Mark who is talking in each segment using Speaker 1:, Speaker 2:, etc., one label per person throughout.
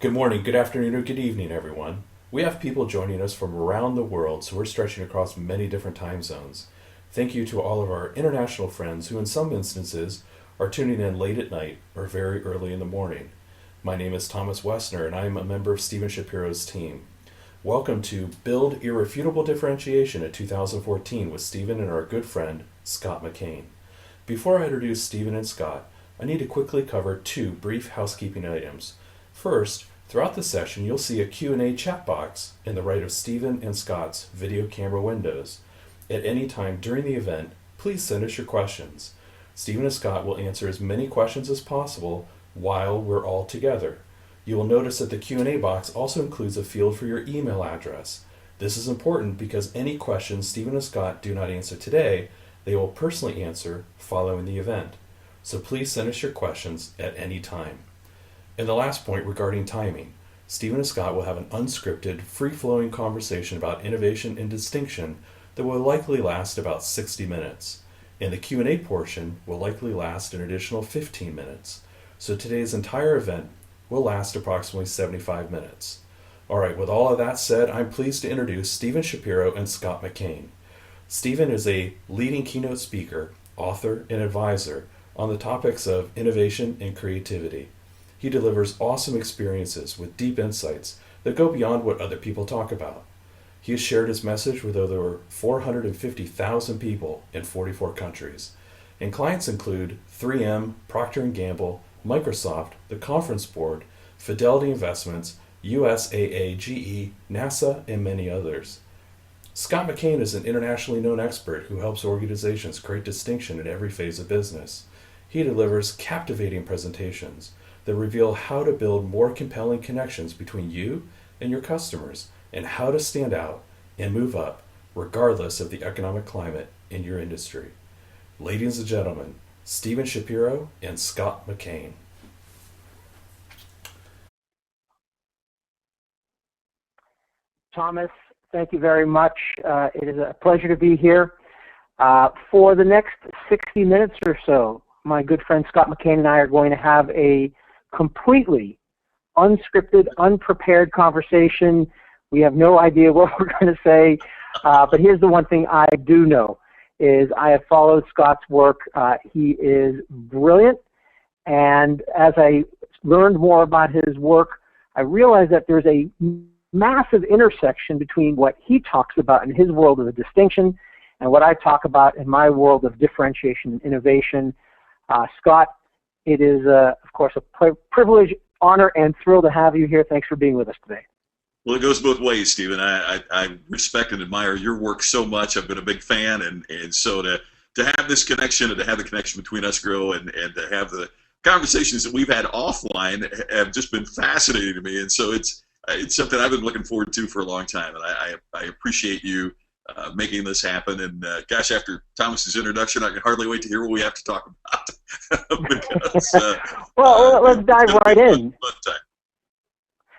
Speaker 1: Good morning, good afternoon, or good evening, everyone. We have people joining us from around the world, so we're stretching across many different time zones. Thank you to all of our international friends who, in some instances, are tuning in late at night or very early in the morning. My name is Thomas Wessner, and I am a member of Stephen Shapiro's team. Welcome to Build Irrefutable Differentiation at 2014 with Stephen and our good friend, Scott McKain. Before I introduce Stephen and Scott, I need to quickly cover two brief housekeeping items. First, throughout the session, you'll see a Q&A chat box in the right of Stephen and Scott's video camera windows. At any time during the event, please send us your questions. Stephen and Scott will answer as many questions as possible while we're all together. You will notice that the Q&A box also includes a field for your email address. This is important because any questions Stephen and Scott do not answer today, they will personally answer following the event. So please send us your questions at any time. And the last point regarding timing, Stephen and Scott will have an unscripted, free-flowing conversation about innovation and distinction that will likely last about 60 minutes. And the Q&A portion will likely last an additional 15 minutes. So today's entire event will last approximately 75 minutes. All right, with all of that said, I'm pleased to introduce Stephen Shapiro and Scott McKain. Stephen is a leading keynote speaker, author, and advisor on the topics of innovation and creativity. He delivers awesome experiences with deep insights that go beyond what other people talk about. He has shared his message with over 450,000 people in 44 countries. And clients include 3M, Procter & Gamble, Microsoft, the Conference Board, Fidelity Investments, USAA, GE, NASA, and many others. Scott McKain is an internationally known expert who helps organizations create distinction in every phase of business. He delivers captivating presentations that reveal how to build more compelling connections between you and your customers and how to stand out and move up regardless of the economic climate in your industry. Ladies and gentlemen, Stephen Shapiro and Scott McKain.
Speaker 2: Thomas, thank you very much. It is a pleasure to be here. For the next 60 minutes or so, my good friend Scott McKain and I are going to have a completely unscripted, unprepared conversation. We have no idea what we're going to say, but here's the one thing I do know is I have followed Scott's work. He is brilliant, and as I learned more about his work, I realized that there's a massive intersection between what he talks about in his world of the distinction and what I talk about in my world of differentiation and innovation. Scott, it is, of course, a privilege, honor, and thrill to have you here. Thanks for being with us today.
Speaker 3: Well, it goes both ways, Stephen. I respect and admire your work so much. I've been a big fan, and so to have this connection and to have the connection between us grow and to have the conversations that we've had offline have just been fascinating to me. And so it's something I've been looking forward to for a long time, and I appreciate you making this happen. And gosh, after Thomas's introduction, I can hardly wait to hear what we have to talk about. because,
Speaker 2: well, let's dive right in.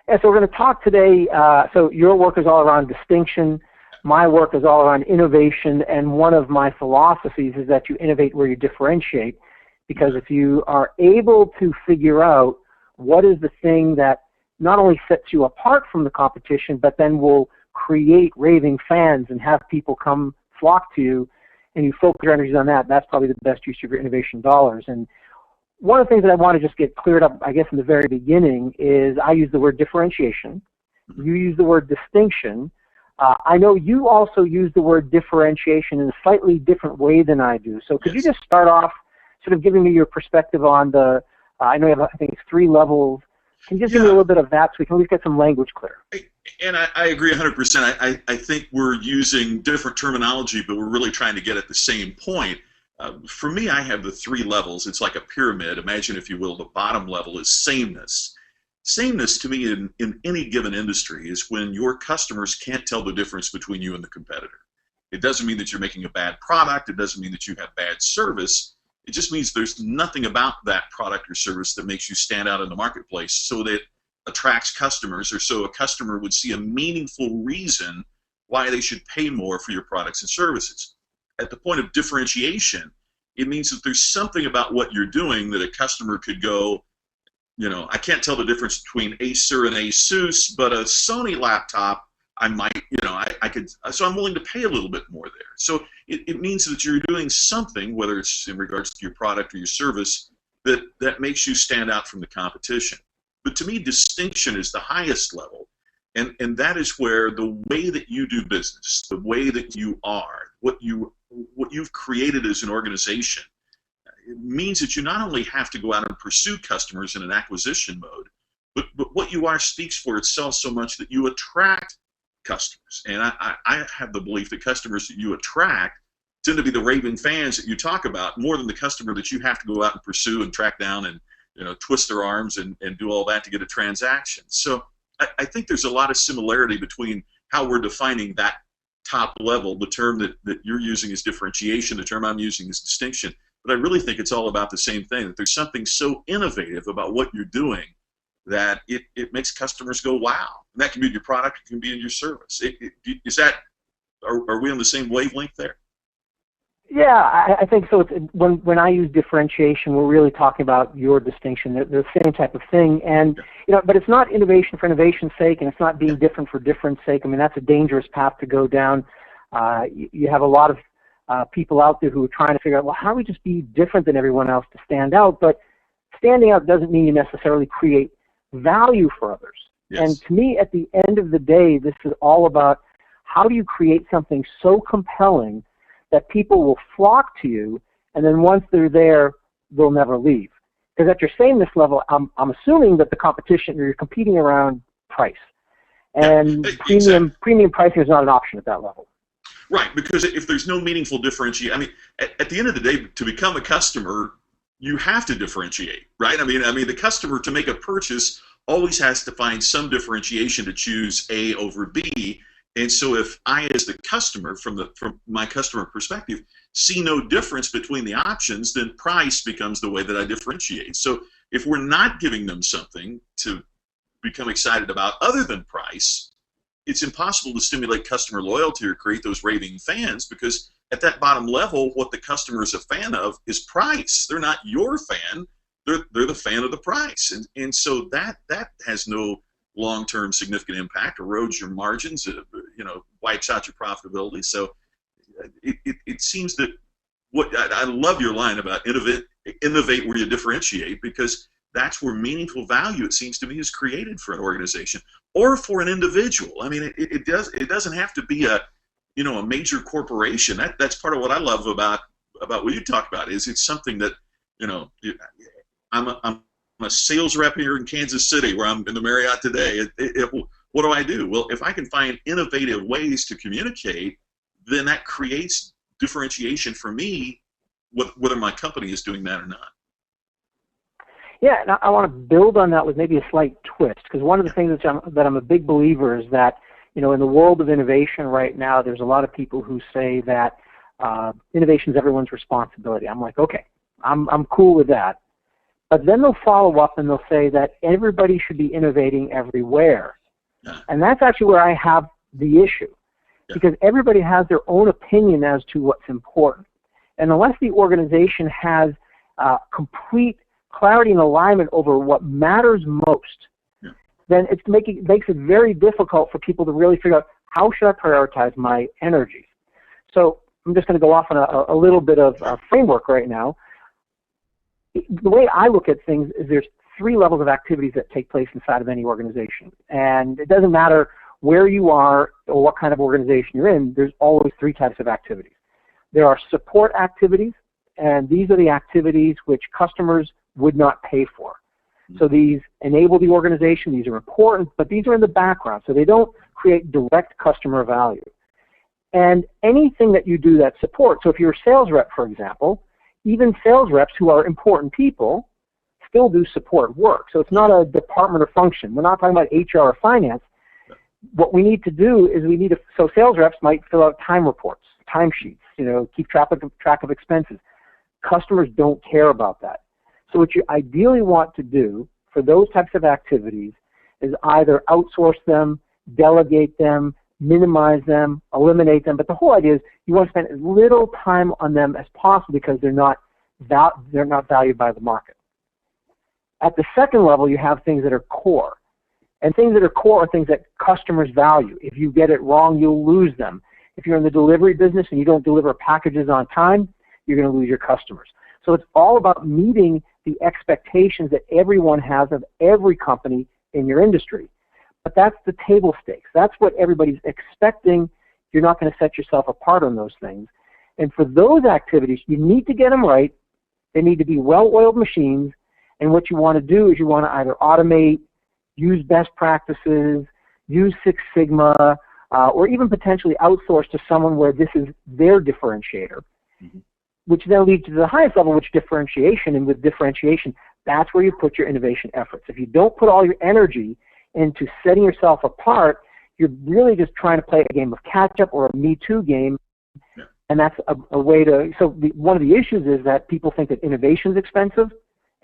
Speaker 2: Yeah, so we're going to talk today. So your work is all around distinction. My work is all around innovation, and one of my philosophies is that you innovate where you differentiate, because if you are able to figure out what is the thing that not only sets you apart from the competition, but then will create raving fans and have people come flock to you, and you focus your energies on that, that's probably the best use of your innovation dollars. And one of the things that I want to just get cleared up, I guess, in the very beginning is I use the word differentiation. You use the word distinction. I know you also use the word differentiation in a slightly different way than I do. So could you just start off sort of giving me your perspective on the, I know you have, I think it's 3 levels. Can you just give me a little bit of that so we can at least get some language clear?
Speaker 3: And I agree 100%. I think we're using different terminology, but we're really trying to get at the same point. For me, I have the 3 levels. It's like a pyramid. Imagine, if you will, the bottom level is sameness. Sameness, to me, in any given industry, is when your customers can't tell the difference between you and the competitor. It doesn't mean that you're making a bad product. It doesn't mean that you have bad service. It just means there's nothing about that product or service that makes you stand out in the marketplace so that attracts customers, or so a customer would see a meaningful reason why they should pay more for your products and services. At the point of differentiation, it means that there's something about what you're doing that a customer could go, I can't tell the difference between Acer and Asus, but a Sony laptop, I might, I could, so I'm willing to pay a little bit more there. So it means that you're doing something, whether it's in regards to your product or your service, that makes you stand out from the competition. But to me, distinction is the highest level, and that is where the way that you do business, the way that you are, what you've created as an organization, it means that you not only have to go out and pursue customers in an acquisition mode, but what you are speaks for itself so much that you attract customers. And I have the belief that customers that you attract tend to be the raving fans that you talk about more than the customer that you have to go out and pursue and track down and twist their arms and do all that to get a transaction. So I think there's a lot of similarity between how we're defining that top level. The term that you're using is differentiation, the term I'm using is distinction. But I really think it's all about the same thing, that there's something so innovative about what you're doing that it makes customers go, wow. And that can be in your product, it can be in your service. Are we on the same wavelength there?
Speaker 2: Yeah, I think so. When I use differentiation, we're really talking about your distinction. They're the same type of thing, and but it's not innovation for innovation's sake, and it's not being different for difference sake. I mean, that's a dangerous path to go down. You have a lot of people out there who are trying to figure out, well, how do we just be different than everyone else to stand out? But standing out doesn't mean you necessarily create value for others. Yes. And to me, at the end of the day, this is all about how do you create something so compelling that people will flock to you, and then once they're there, they'll never leave. Because at your sameness level, I'm assuming that the competition, you're competing around price. And premium pricing is not an option at that level.
Speaker 3: Right, because if there's no meaningful differentiation, I mean, at the end of the day, to become a customer, you have to differentiate, right? I mean, the customer, to make a purchase, always has to find some differentiation to choose A over B. And so if I, as the customer, from my customer perspective, see no difference between the options, then price becomes the way that I differentiate. So if we're not giving them something to become excited about other than price, it's impossible to stimulate customer loyalty or create those raving fans, because at that bottom level, what the customer is a fan of is price. They're not your fan. They're the fan of the price. And so that has no long-term significant impact, erodes your margins, wipes out your profitability. So it seems that I love your line about innovate where you differentiate, because that's where meaningful value, it seems to me, is created for an organization or for an individual. I mean, it doesn't have to be a major corporation. That's part of what I love about what you talk about, is it's something that, I'm a sales rep here in Kansas City, where I'm in the Marriott today. What do? Well, if I can find innovative ways to communicate, then that creates differentiation for me, whether my company is doing that or not.
Speaker 2: Yeah, and I want to build on that with maybe a slight twist, because one of the things that I'm a big believer is that, in the world of innovation right now, there's a lot of people who say that innovation is everyone's responsibility. I'm like, okay, I'm cool with that. But then they'll follow up and they'll say that everybody should be innovating everywhere. Yeah. And that's actually where I have the issue, because everybody has their own opinion as to what's important. And unless the organization has complete clarity and alignment over what matters most, then it makes it very difficult for people to really figure out, how should I prioritize my energies? So I'm just going to go off on a little bit of a framework right now. The way I look at things is there's 3 levels of activities that take place inside of any organization. And it doesn't matter where you are or what kind of organization you're in, there's always 3 types of activities. There are support activities, and these are the activities which customers would not pay for. So these enable the organization, these are important, but these are in the background, so they don't create direct customer value. And anything that you do that supports, so if you're a sales rep, for example, even sales reps who are important people still do support work. So it's not a department or function. We're not talking about HR or finance. What we need to do is so sales reps might fill out time reports, timesheets, keep track of expenses. Customers don't care about that. So what you ideally want to do for those types of activities is either outsource them, delegate them, minimize them, eliminate them. But the whole idea is you want to spend as little time on them as possible, because they're not valued by the market. At the second level, you have things that are core. And things that are core are things that customers value. If you get it wrong, you'll lose them. If you're in the delivery business and you don't deliver packages on time, you're going to lose your customers. So it's all about meeting the expectations that everyone has of every company in your industry. But that's the table stakes. That's what everybody's expecting. You're not going to set yourself apart on those things. And for those activities, you need to get them right. They need to be well-oiled machines. And what you want to do is you want to either automate, use best practices, use Six Sigma, or even potentially outsource to someone where this is their differentiator, which then leads to the highest level, which differentiation. And with differentiation, that's where you put your innovation efforts. If you don't put all your energy into setting yourself apart, you're really just trying to play a game of catch-up or a Me Too game, and that's a way to. So one of the issues is that people think that innovation is expensive,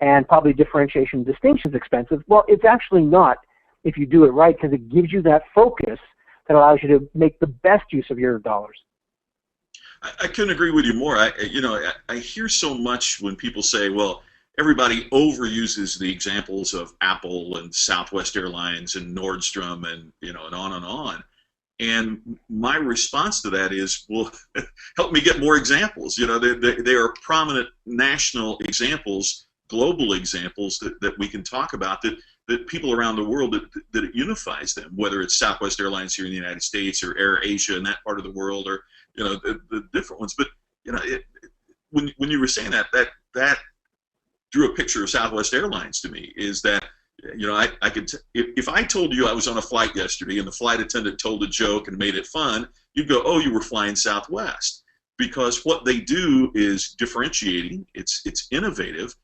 Speaker 2: and probably differentiation and distinction is expensive. Well, it's actually not if you do it right, because it gives you that focus that allows you to make the best use of your dollars.
Speaker 3: I couldn't agree with you more. I hear so much when people say, well, everybody overuses the examples of Apple and Southwest Airlines and Nordstrom and, and on and on. And my response to that is, well, help me get more examples. They are prominent national examples, global examples that we can talk about that people around the world that it unifies them, whether it's Southwest Airlines here in the United States or Air Asia in that part of the world, or the different ones. But when you were saying that drew a picture of Southwest Airlines to me. Is that I could if I told you I was on a flight yesterday and the flight attendant told a joke and made it fun, you'd go, oh, you were flying Southwest, because what they do is differentiating. It's innovative,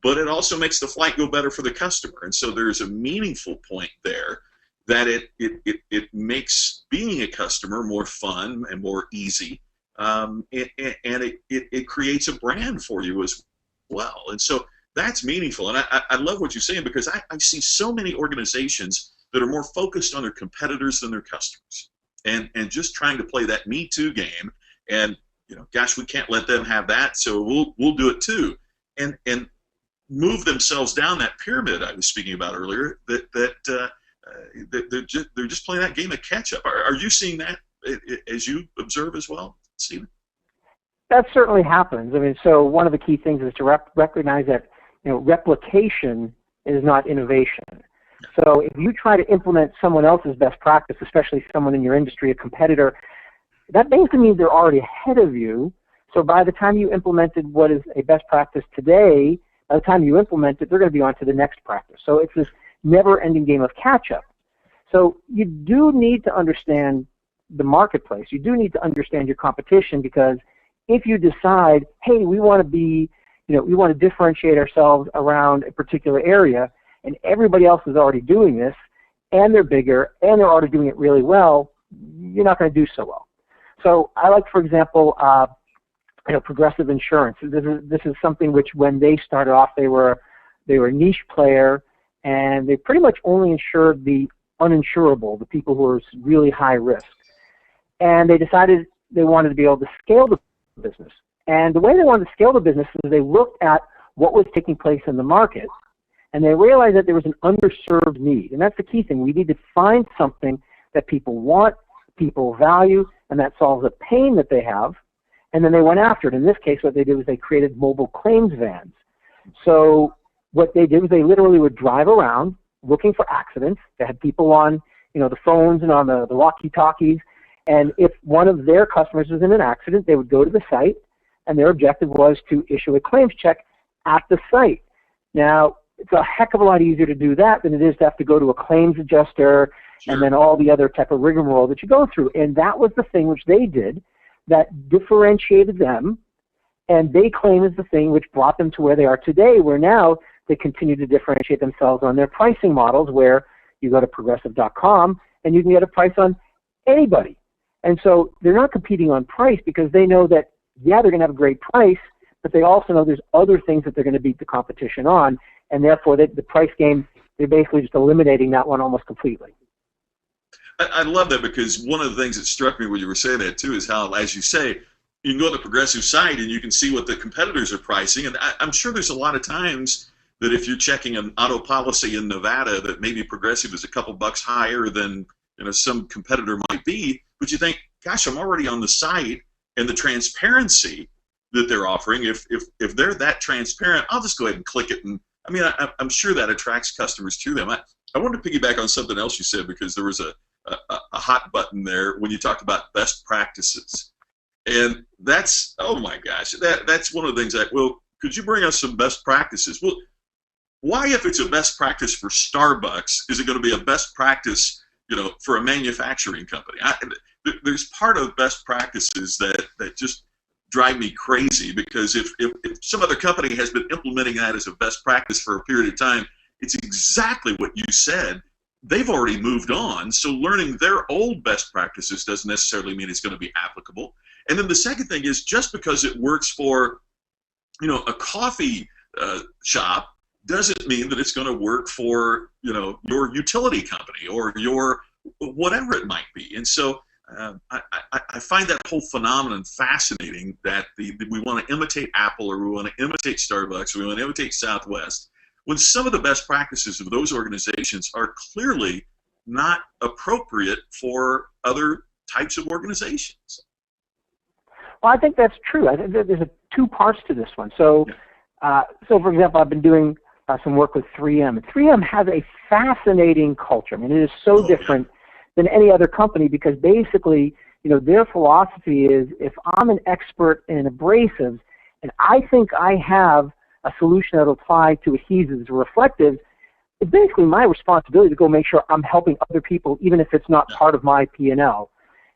Speaker 3: but it also makes the flight go better for the customer. And so there's a meaningful point there that it makes being a customer more fun and more easy, and it creates a brand for you as well. And so that's meaningful. And I love what you're saying, because I see so many organizations that are more focused on their competitors than their customers, and just trying to play that Me Too game. And gosh, we can't let them have that, so we'll do it too. And move themselves down that pyramid I was speaking about earlier. That they're just playing that game of catch up. Are you seeing that as you observe as well, Stephen?
Speaker 2: That certainly happens. I mean, so one of the key things is to recognize that replication is not innovation. So if you try to implement someone else's best practice, especially someone in your industry, a competitor, that basically means they're already ahead of you. So by the time you implemented what is a best practice today, by the time you implement it, they're going to be on to the next practice. So it's this never-ending game of catch-up. So you do need to understand the marketplace. You do need to understand your competition, because if you decide, hey, we want to be, we want to differentiate ourselves around a particular area, and everybody else is already doing this, and they're bigger, and they're already doing it really well, you're not going to do so well. So I like, for example, Progressive Insurance. This is something which, when they started off, they were a niche player, and they pretty much only insured the uninsurable, the people who are really high risk. And they decided they wanted to be able to scale the business. And the way they wanted to scale the business is they looked at what was taking place in the market, and they realized that there was an underserved need. And that's the key thing. We need to find something that people want, people value, and that solves a pain that they have. And then they went after it. In this case, what they did was they created mobile claims vans. So what they did was they literally would drive around looking for accidents. They had people on, the phones and on the walkie-talkies. And if one of their customers was in an accident, they would go to the site, and their objective was to issue a claims check at the site. Now, it's a heck of a lot easier to do that than it is to have to go to a claims adjuster and then all the other type of rigmarole that you go through. And that was the thing which they did that differentiated them, and they claim is the thing which brought them to where they are today, where now they continue to differentiate themselves on their pricing models, where you go to progressive.com and you can get a price on anybody. And so they're not competing on price, because they know that, yeah, they're going to have a great price, but they also know there's other things that they're going to beat the competition on, and therefore the price game, they're basically just eliminating that one almost completely.
Speaker 3: I love that, because one of the things that struck me when you were saying that too is how, as you say, you can go to the Progressive site and you can see what the competitors are pricing, and I'm sure there's a lot of times that if you're checking an auto policy in Nevada, that maybe Progressive is a couple bucks higher than some competitor might be, but you think, gosh, I'm already on the site, and the transparency that they're offering, if they're that transparent, I'll just go ahead and click it. And I mean, I'm sure that attracts customers to them. I want to piggyback on something else you said, because there was a hot button there when you talked about best practices. And that's, oh my gosh, that's one of the things that, well, could you bring us some best practices? Well, why, if it's a best practice for Starbucks, is it going to be a best practice, for a manufacturing company? There's part of best practices that just drive me crazy, because if some other company has been implementing that as a best practice for a period of time, it's exactly what you said. They've already moved on, so learning their old best practices doesn't necessarily mean it's going to be applicable. And then the second thing is, just because it works for, a coffee shop doesn't mean that it's going to work for, your utility company or your whatever it might be. And so I find that whole phenomenon fascinating, that we want to imitate Apple, or we want to imitate Starbucks, or we want to imitate Southwest, when some of the best practices of those organizations are clearly not appropriate for other types of organizations.
Speaker 2: Well, I think that's true. I think there's two parts to this one. So, for example, I've been doing some work with 3M. And 3M has a fascinating culture. I mean, it is so different than any other company, because basically, their philosophy is, if I'm an expert in abrasives and I think I have a solution that will apply to adhesives or reflectives, it's basically my responsibility to go make sure I'm helping other people, even if it's not part of my P&L.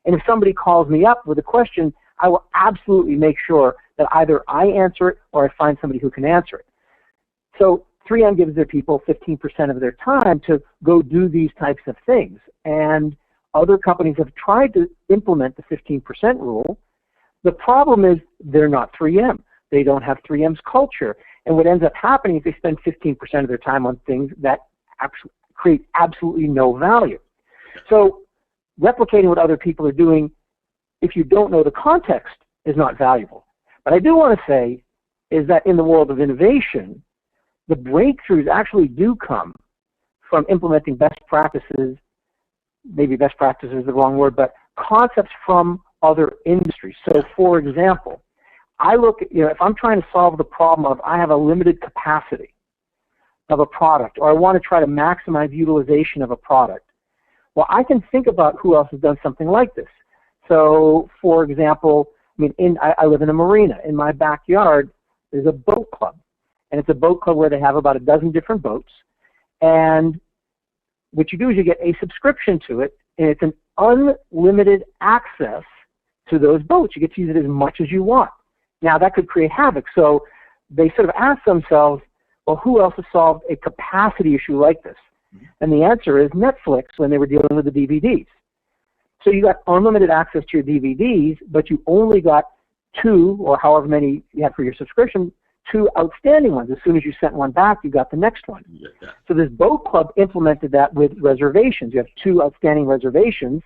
Speaker 2: And if somebody calls me up with a question, I will absolutely make sure that either I answer it or I find somebody who can answer it. So 3M gives their people 15% of their time to go do these types of things. And other companies have tried to implement the 15% rule. The problem is they're not 3M. They don't have 3M's culture. And what ends up happening is they spend 15% of their time on things that create absolutely no value. So replicating what other people are doing, if you don't know the context, is not valuable. But I do want to say is that in the world of innovation, the breakthroughs actually do come from implementing best practices. Maybe best practices is the wrong word, but concepts from other industries. So, for example, I look at, if I'm trying to solve the problem of I have a limited capacity of a product, or I want to try to maximize utilization of a product, well, I can think about who else has done something like this. So, for example, I live in a marina. In my backyard, there's a boat club, and it's a boat club where they have about a dozen different boats, and what you do is you get a subscription to it, and it's an unlimited access to those boats. You get to use it as much as you want. Now, that could create havoc. So they sort of ask themselves, well, who else has solved a capacity issue like this? And the answer is Netflix, when they were dealing with the DVDs. So you got unlimited access to your DVDs, but you only got 2, or however many you had for your subscription, 2 outstanding ones. As soon as you sent one back, you got the next one. So this boat club implemented that with reservations. You have 2 outstanding reservations.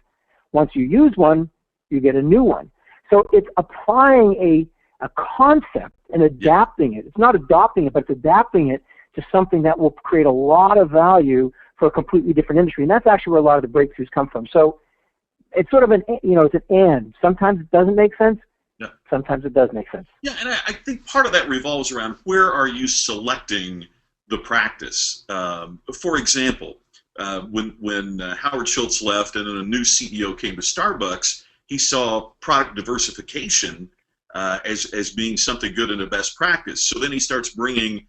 Speaker 2: Once you use one, you get a new one. So it's applying a concept and adapting it. It's not adopting it, but it's adapting it to something that will create a lot of value for a completely different industry. And that's actually where a lot of the breakthroughs come from. So it's sort of it's an and. Sometimes it doesn't make sense.
Speaker 3: Yeah.
Speaker 2: Sometimes it does make sense.
Speaker 3: Yeah, and I think part of that revolves around where are you selecting the practice. For example, when Howard Schultz left and then a new CEO came to Starbucks, he saw product diversification as being something good and a best practice. So then he starts bringing,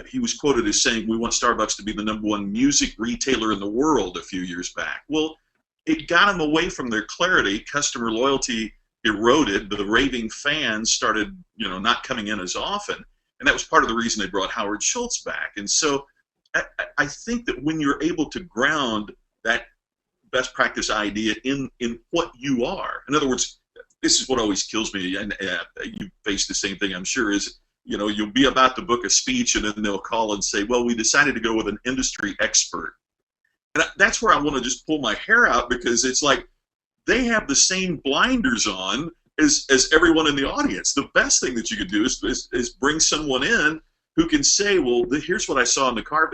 Speaker 3: he was quoted as saying, we want Starbucks to be the #1 music retailer in the world a few years back. Well, it got him away from their clarity. Customer loyalty eroded. The raving fans started, not coming in as often. And that was part of the reason they brought Howard Schultz back. And so I think that when you're able to ground that best practice idea in what you are, in other words, this is what always kills me, and you face the same thing, I'm sure, is, you'll be about to book a speech and then they'll call and say, well, we decided to go with an industry expert. And that's where I want to just pull my hair out, because it's like they have the same blinders on as everyone in the audience. The best thing that you could do is bring someone in who can say, well, here's what I saw in the car.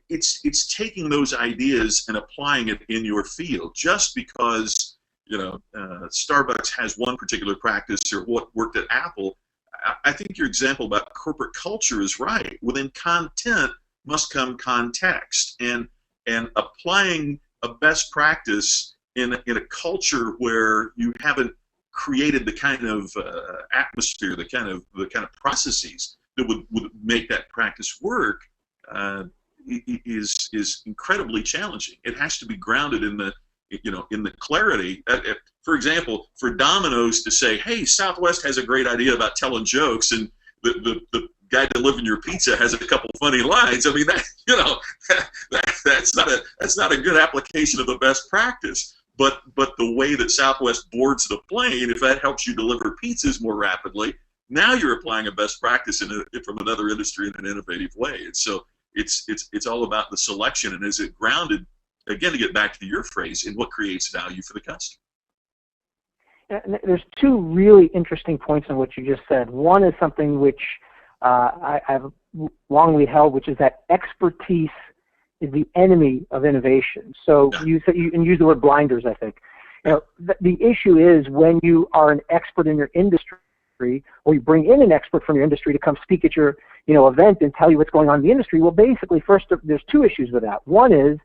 Speaker 3: It's taking those ideas and applying it in your field. Just because Starbucks has one particular practice or what worked at Apple, I think your example about corporate culture is right. Within content must come context, and applying a best practice in a culture where you haven't created the kind of atmosphere, the kind of processes that would make that practice work is incredibly challenging. It has to be grounded in the clarity. For example, for Domino's to say, "Hey, Southwest has a great idea about telling jokes," and the guy delivering your pizza has a couple funny lines. I mean, that's not a good application of the best practice. But the way that Southwest boards the plane, if that helps you deliver pizzas more rapidly, now you're applying a best practice from another industry in an innovative way. And so it's all about the selection, and is it grounded, again, to get back to your phrase, in what creates value for the customer.
Speaker 2: There's two really interesting points on what you just said. One is something which I've longly held, which is that expertise is the enemy of innovation. So you use the word blinders, I think. The issue is when you are an expert in your industry, or you bring in an expert from your industry to come speak at your event and tell you what's going on in the industry. Well, basically, first, there's two issues with that. One is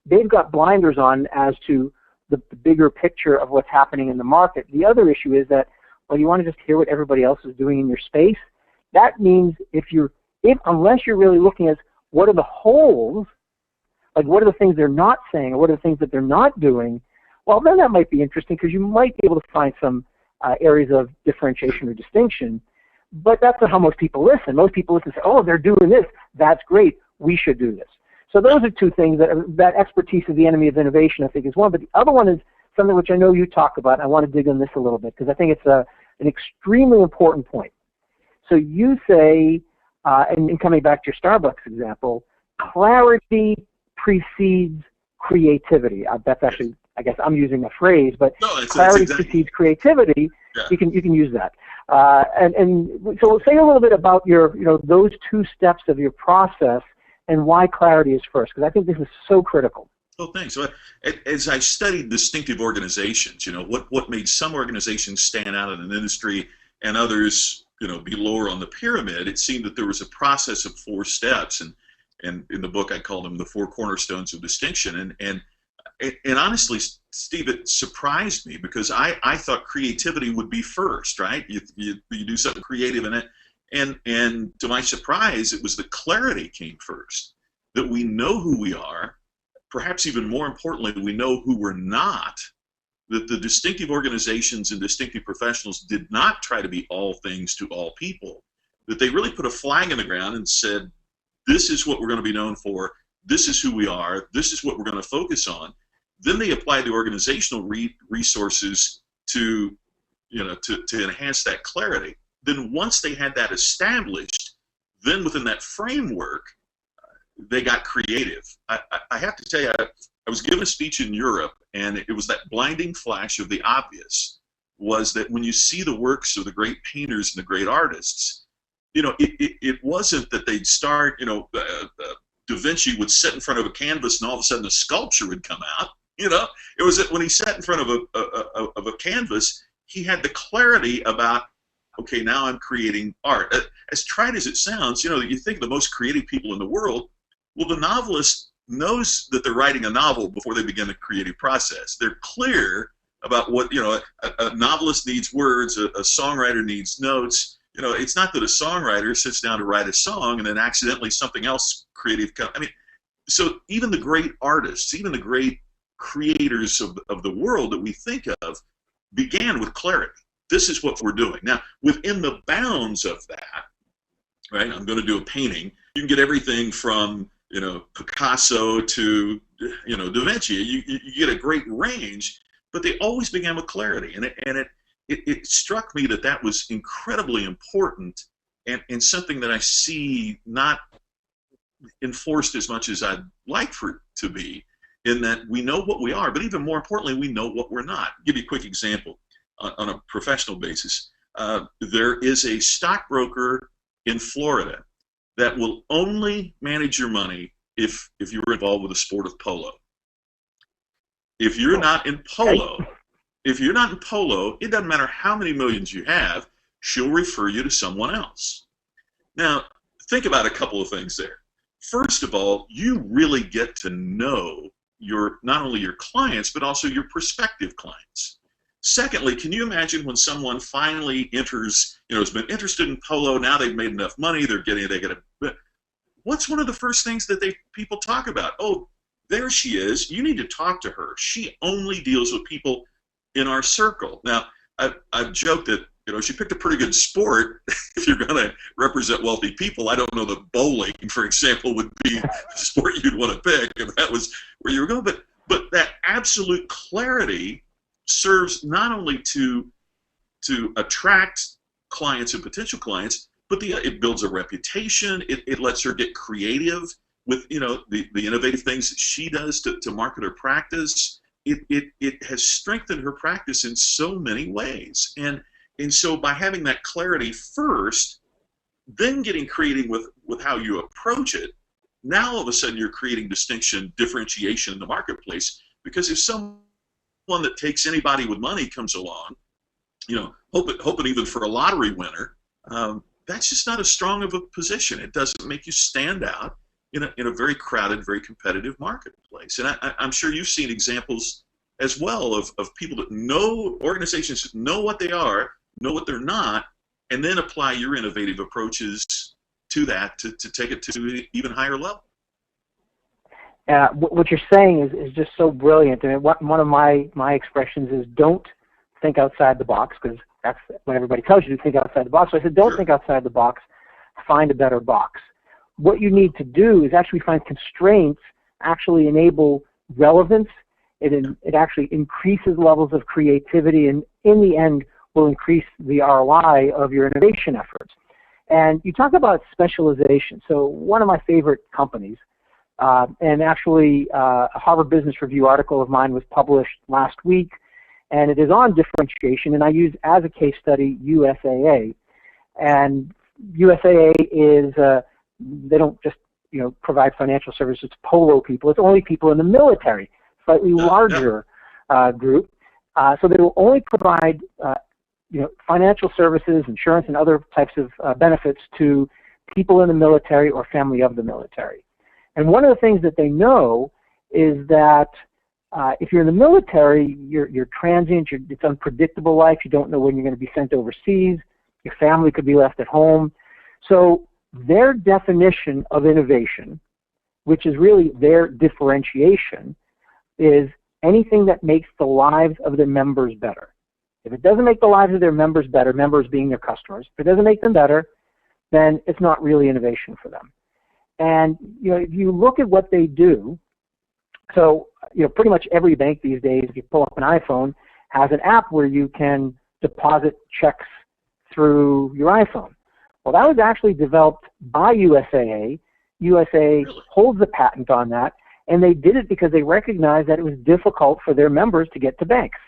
Speaker 2: they've got blinders on as to the bigger picture of what's happening in the market. The other issue is that, well, you want to just hear what everybody else is doing in your space. That means unless you're really looking at what are the holes, like what are the things they're not saying, or what are the things that they're not doing, well, then that might be interesting because you might be able to find some areas of differentiation or distinction. But that's not how most people listen. Most people listen and say, "Oh, they're doing this. That's great. We should do this." So those are two things. That expertise is the enemy of innovation, I think, is one. But the other one is something which I know you talk about. And I want to dig on this a little bit because I think it's an extremely important point. So you say, and coming back to your Starbucks example, clarity precedes creativity. That's actually, I guess I'm using a phrase, but clarity precedes creativity. Yeah. You can use that. And so say a little bit about those two steps of your process and why clarity is first, because I think this is so critical.
Speaker 3: Oh, thanks. So, as I studied distinctive organizations, what made some organizations stand out in an industry and others, be lower on the pyramid, it seemed that there was a process of 4 steps, and in the book I called them the 4 cornerstones of distinction. And honestly, Steve, it surprised me because I thought creativity would be first, right? You do something creative in it. And to my surprise, it was the clarity came first, that we know who we are, perhaps even more importantly, we know who we're not, that the distinctive organizations and distinctive professionals did not try to be all things to all people, that they really put a flag in the ground and said, this is what we're going to be known for, this is who we are, this is what we're going to focus on. Then they applied the organizational resources to enhance that clarity. Then once they had that established, then within that framework, they got creative. I have to tell you, I was given a speech in Europe, and it was that blinding flash of the obvious, was that when you see the works of the great painters and the great artists, it wasn't that they'd start, Da Vinci would sit in front of a canvas and all of a sudden a sculpture would come out. It was that when he sat in front of a canvas, he had the clarity about, okay, now I'm creating art. As trite as it sounds, you think of the most creative people in the world. Well, the novelist knows that they're writing a novel before they begin the creative process. They're clear about what, a novelist needs words, a songwriter needs notes. It's not that a songwriter sits down to write a song and then accidentally something else creative comes. I mean, so even the great artists, even the great creators of the world that we think of began with clarity. This is what we're doing. Now, within the bounds of that, right, I'm going to do a painting. You can get everything from, Picasso to, Da Vinci. You get a great range, but they always began with clarity. And it struck me that was incredibly important and something that I see not enforced as much as I'd like for it to be, in that we know what we are, but even more importantly, we know what we're not. I'll give you a quick example. On a professional basis, there is a stockbroker in Florida that will only manage your money if you're involved with the sport of polo. If you're not in polo, it doesn't matter how many millions you have, she'll refer you to someone else. Now, think about a couple of things there. First of all, you really get to know not only your clients, but also your prospective clients. Secondly, can you imagine when someone finally enters, has been interested in polo, now they've made enough money, what's one of the first things that people talk about? Oh, there she is. You need to talk to her. She only deals with people in our circle. Now, I've joked that, she picked a pretty good sport if you're going to represent wealthy people. I don't know that bowling, for example, would be the sport you'd want to pick if that was where you were going. But that absolute clarity serves not only to attract clients and potential clients, but it builds a reputation. It lets her get creative with the innovative things that she does to market her practice. It has strengthened her practice in so many ways. And so by having that clarity first, then getting creative with how you approach it, now all of a sudden you're creating distinction, differentiation in the marketplace. Because if someone that takes anybody with money comes along, hoping even for a lottery winner, that's just not as strong of a position. It doesn't make you stand out in a very crowded, very competitive marketplace. And I'm sure you've seen examples as well of people that know, organizations that know what they are, know what they're not, and then apply your innovative approaches to that to take it to an even higher level.
Speaker 2: What you're saying is just so brilliant. I mean, one of my expressions is don't think outside the box, because that's what everybody tells you to think outside the box. So I said, don't think outside the box, find a better box. What you need to do is actually find constraints, actually enable relevance. It actually increases levels of creativity, and in the end will increase the ROI of your innovation efforts. And you talk about specialization. So one of my favorite companies, and actually a Harvard Business Review article of mine was published last week, and it is on differentiation, and I use as a case study USAA. And USAA is, they don't just provide financial services to polo people, it's only people in the military, slightly larger group. So they will only provide financial services, insurance, and other types of benefits to people in the military or family of the military. And one of the things that they know is that if you're in the military, you're transient, it's unpredictable life, you don't know when you're going to be sent overseas, your family could be left at home. So their definition of innovation, which is really their differentiation, is anything that makes the lives of their members better. If it doesn't make the lives of their members better, members being their customers, if it doesn't make them better, then it's not really innovation for them. And if you look at what they do, so pretty much every bank these days, if you pull up an iPhone, has an app where you can deposit checks through your iPhone. Well, that was actually developed by USAA. USAA holds the patent on that, and they did it because they recognized that it was difficult for their members to get to banks.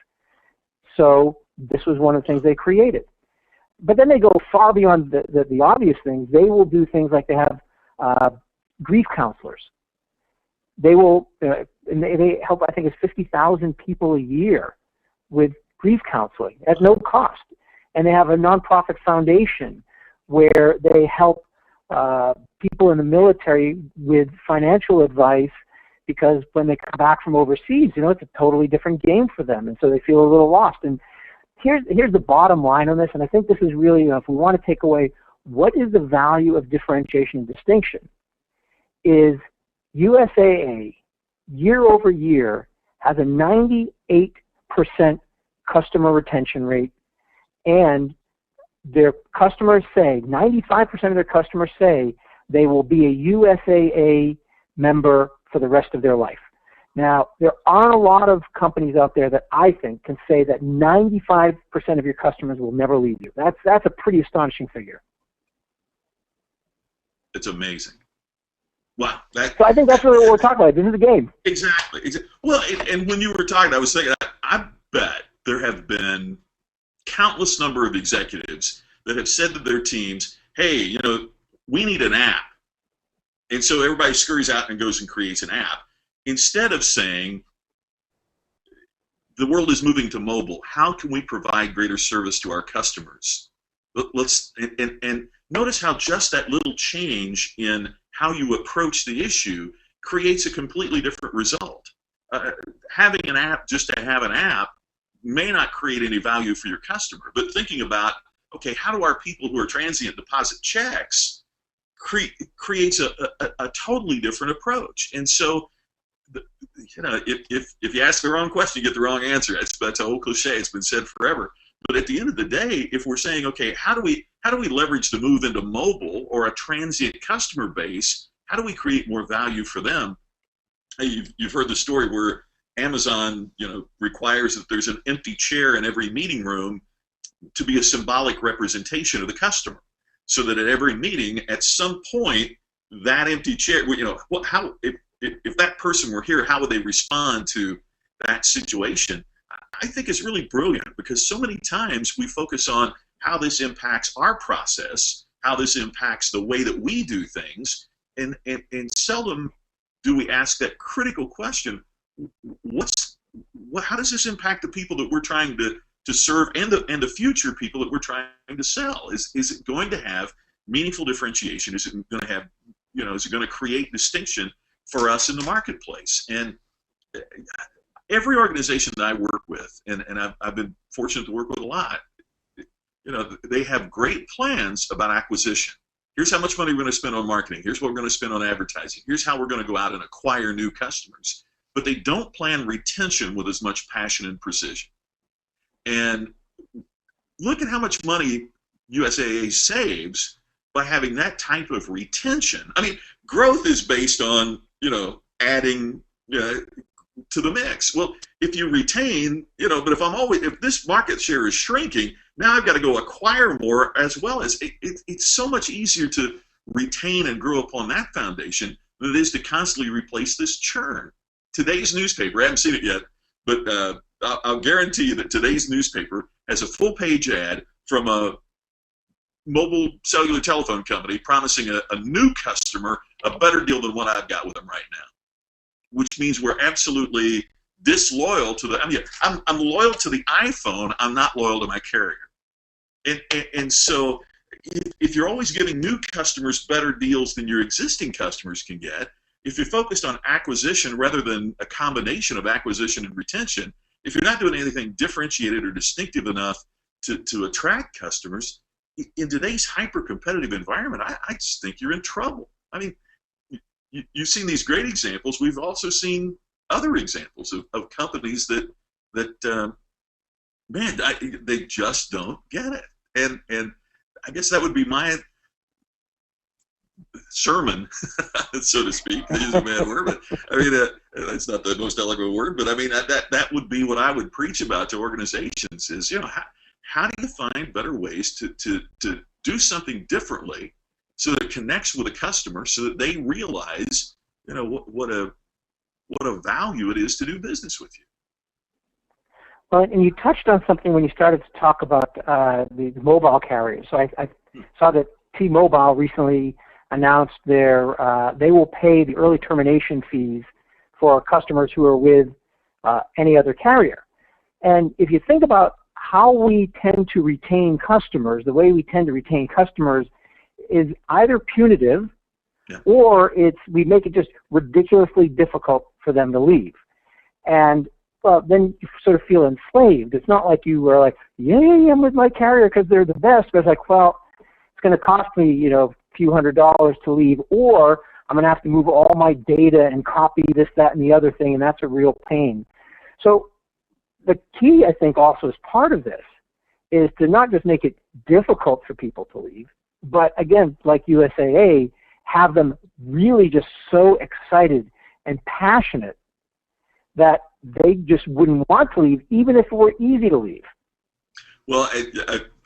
Speaker 2: So this was one of the things they created. But then they go far beyond the obvious things. They will do things like they have grief counselors. They will, and they help, I think it's 50,000 people a year with grief counseling at no cost. And they have a nonprofit foundation where they help people in the military with financial advice, because when they come back from overseas, it's a totally different game for them, and so they feel a little lost. And here's the bottom line on this, and I think this is really, if we want to take away what is the value of differentiation and distinction, is USAA year over year has a 98% customer retention rate, and their customers say, 95% of their customers say they will be a USAA member for the rest of their life. Now, there aren't a lot of companies out there that I think can say that 95% of your customers will never leave you. That's a pretty astonishing figure.
Speaker 3: It's amazing. Wow.
Speaker 2: So I think that's what we're talking about. This is a game.
Speaker 3: Exactly. Well, and when you were talking, I was thinking, I bet there have been countless number of executives that have said to their teams, hey, we need an app And so everybody scurries out and goes and creates an app. Instead of saying, the world is moving to mobile, how can we provide greater service to our customers? And notice how just that little change in how you approach the issue creates a completely different result. Having an app just to have an app may not create any value for your customer, but thinking about, okay, how do our people who are transient deposit checks creates a totally different approach. And so, if you ask the wrong question, you get the wrong answer. That's an old cliche. It's been said forever. But at the end of the day, if we're saying, okay, how do we leverage the move into mobile or a transient customer base? How do we create more value for them? Hey, you've heard the story where Amazon, requires that there's an empty chair in every meeting room to be a symbolic representation of the customer, so that at every meeting, at some point, that empty chair, if that person were here, how would they respond to that situation? I think it's really brilliant, because so many times we focus on how this impacts our process, how this impacts the way that we do things, and seldom do we ask that critical question: how does this impact the people that we're trying to serve and the future people that we're trying to sell? Is it going to have meaningful differentiation? Is it going to have, is it going to create distinction for us in the marketplace? And every organization that I work with, and I've been fortunate to work with a lot, they have great plans about acquisition. Here's how much money we're going to spend on marketing. Here's what we're going to spend on advertising. Here's how we're going to go out and acquire new customers. But they don't plan retention with as much passion and precision. And look at how much money USAA saves by having that type of retention. I mean, growth is based on, adding to the mix. Well, if you retain, but if this market share is shrinking, now I've got to go acquire more as well. As it's so much easier to retain and grow upon that foundation than it is to constantly replace this churn. Today's newspaper, I haven't seen it yet, but I'll guarantee you that today's newspaper has a full-page ad from a mobile cellular telephone company promising a new customer a better deal than what I've got with them right now, which means we're absolutely disloyal to I'm loyal to the iPhone, I'm not loyal to my carrier. And so if you're always giving new customers better deals than your existing customers can get, if you're focused on acquisition rather than a combination of acquisition and retention, if you're not doing anything differentiated or distinctive enough to attract customers, in today's hyper-competitive environment, I just think you're in trouble. I mean, you've seen these great examples. We've also seen other examples of companies that they just don't get it. And I guess that would be my sermon, so to speak. To use a bad word, but I mean, it's not the most eloquent word, but I mean that would be what I would preach about to organizations: is how do you find better ways to do something differently, so that it connects with a customer, so that they realize what a value it is to do business with you.
Speaker 2: Well, and you touched on something when you started to talk about the mobile carriers. So I saw that T-Mobile recently announced they will pay the early termination fees for customers who are with any other carrier. And if you think about how we tend to retain customers, the way we tend to retain customers is either punitive, or we make it just ridiculously difficult for them to leave. And then you sort of feel enslaved. It's not like you were like, yeah, I'm with my carrier because they're the best. But it's like, well, it's going to cost me, a few $100s to leave, or I'm going to have to move all my data and copy this, that, and the other thing, and that's a real pain. So the key, I think, also as part of this is to not just make it difficult for people to leave, but again, like USAA, have them really just so excited and passionate that they just wouldn't want to leave, even if it were easy to leave.
Speaker 3: Well,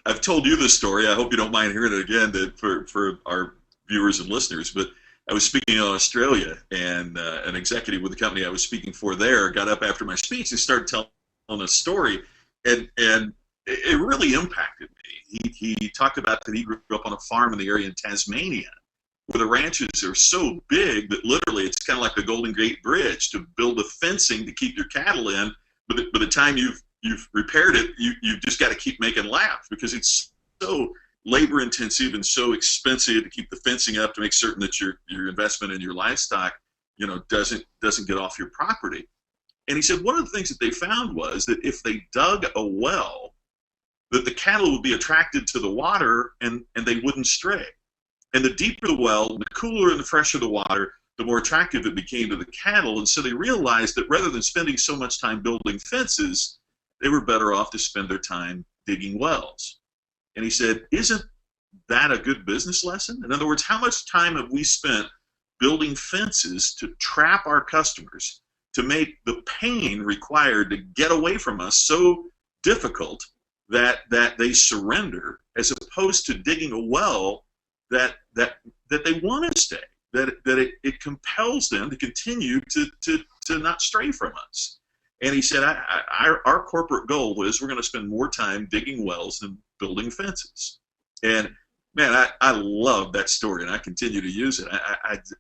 Speaker 3: I've told you this story. I hope you don't mind hearing it again for our viewers and listeners. But I was speaking in Australia, and an executive with the company I was speaking for there got up after my speech and started telling a story, and it really impacted me. He talked about that he grew up on a farm in the area in Tasmania, where the ranches are so big that literally it's kind of like the Golden Gate Bridge to build a fencing to keep your cattle in. But by the time you've repaired it, you've just got to keep making laps because it's so labor intensive and so expensive to keep the fencing up to make certain that your investment in your livestock, doesn't get off your property. And he said one of the things that they found was that if they dug a well, that the cattle would be attracted to the water and they wouldn't stray. And the deeper the well, the cooler and the fresher the water, the more attractive it became to the cattle. And so they realized that rather than spending so much time building fences, they were better off to spend their time digging wells. And he said, isn't that a good business lesson? In other words, how much time have we spent building fences to trap our customers, to make the pain required to get away from us so difficult that they surrender, as opposed to digging a well that they want to stay, that it compels them to continue to not stray from us. And he said, our corporate goal is we're going to spend more time digging wells than building fences. And man, I love that story, and I continue to use it.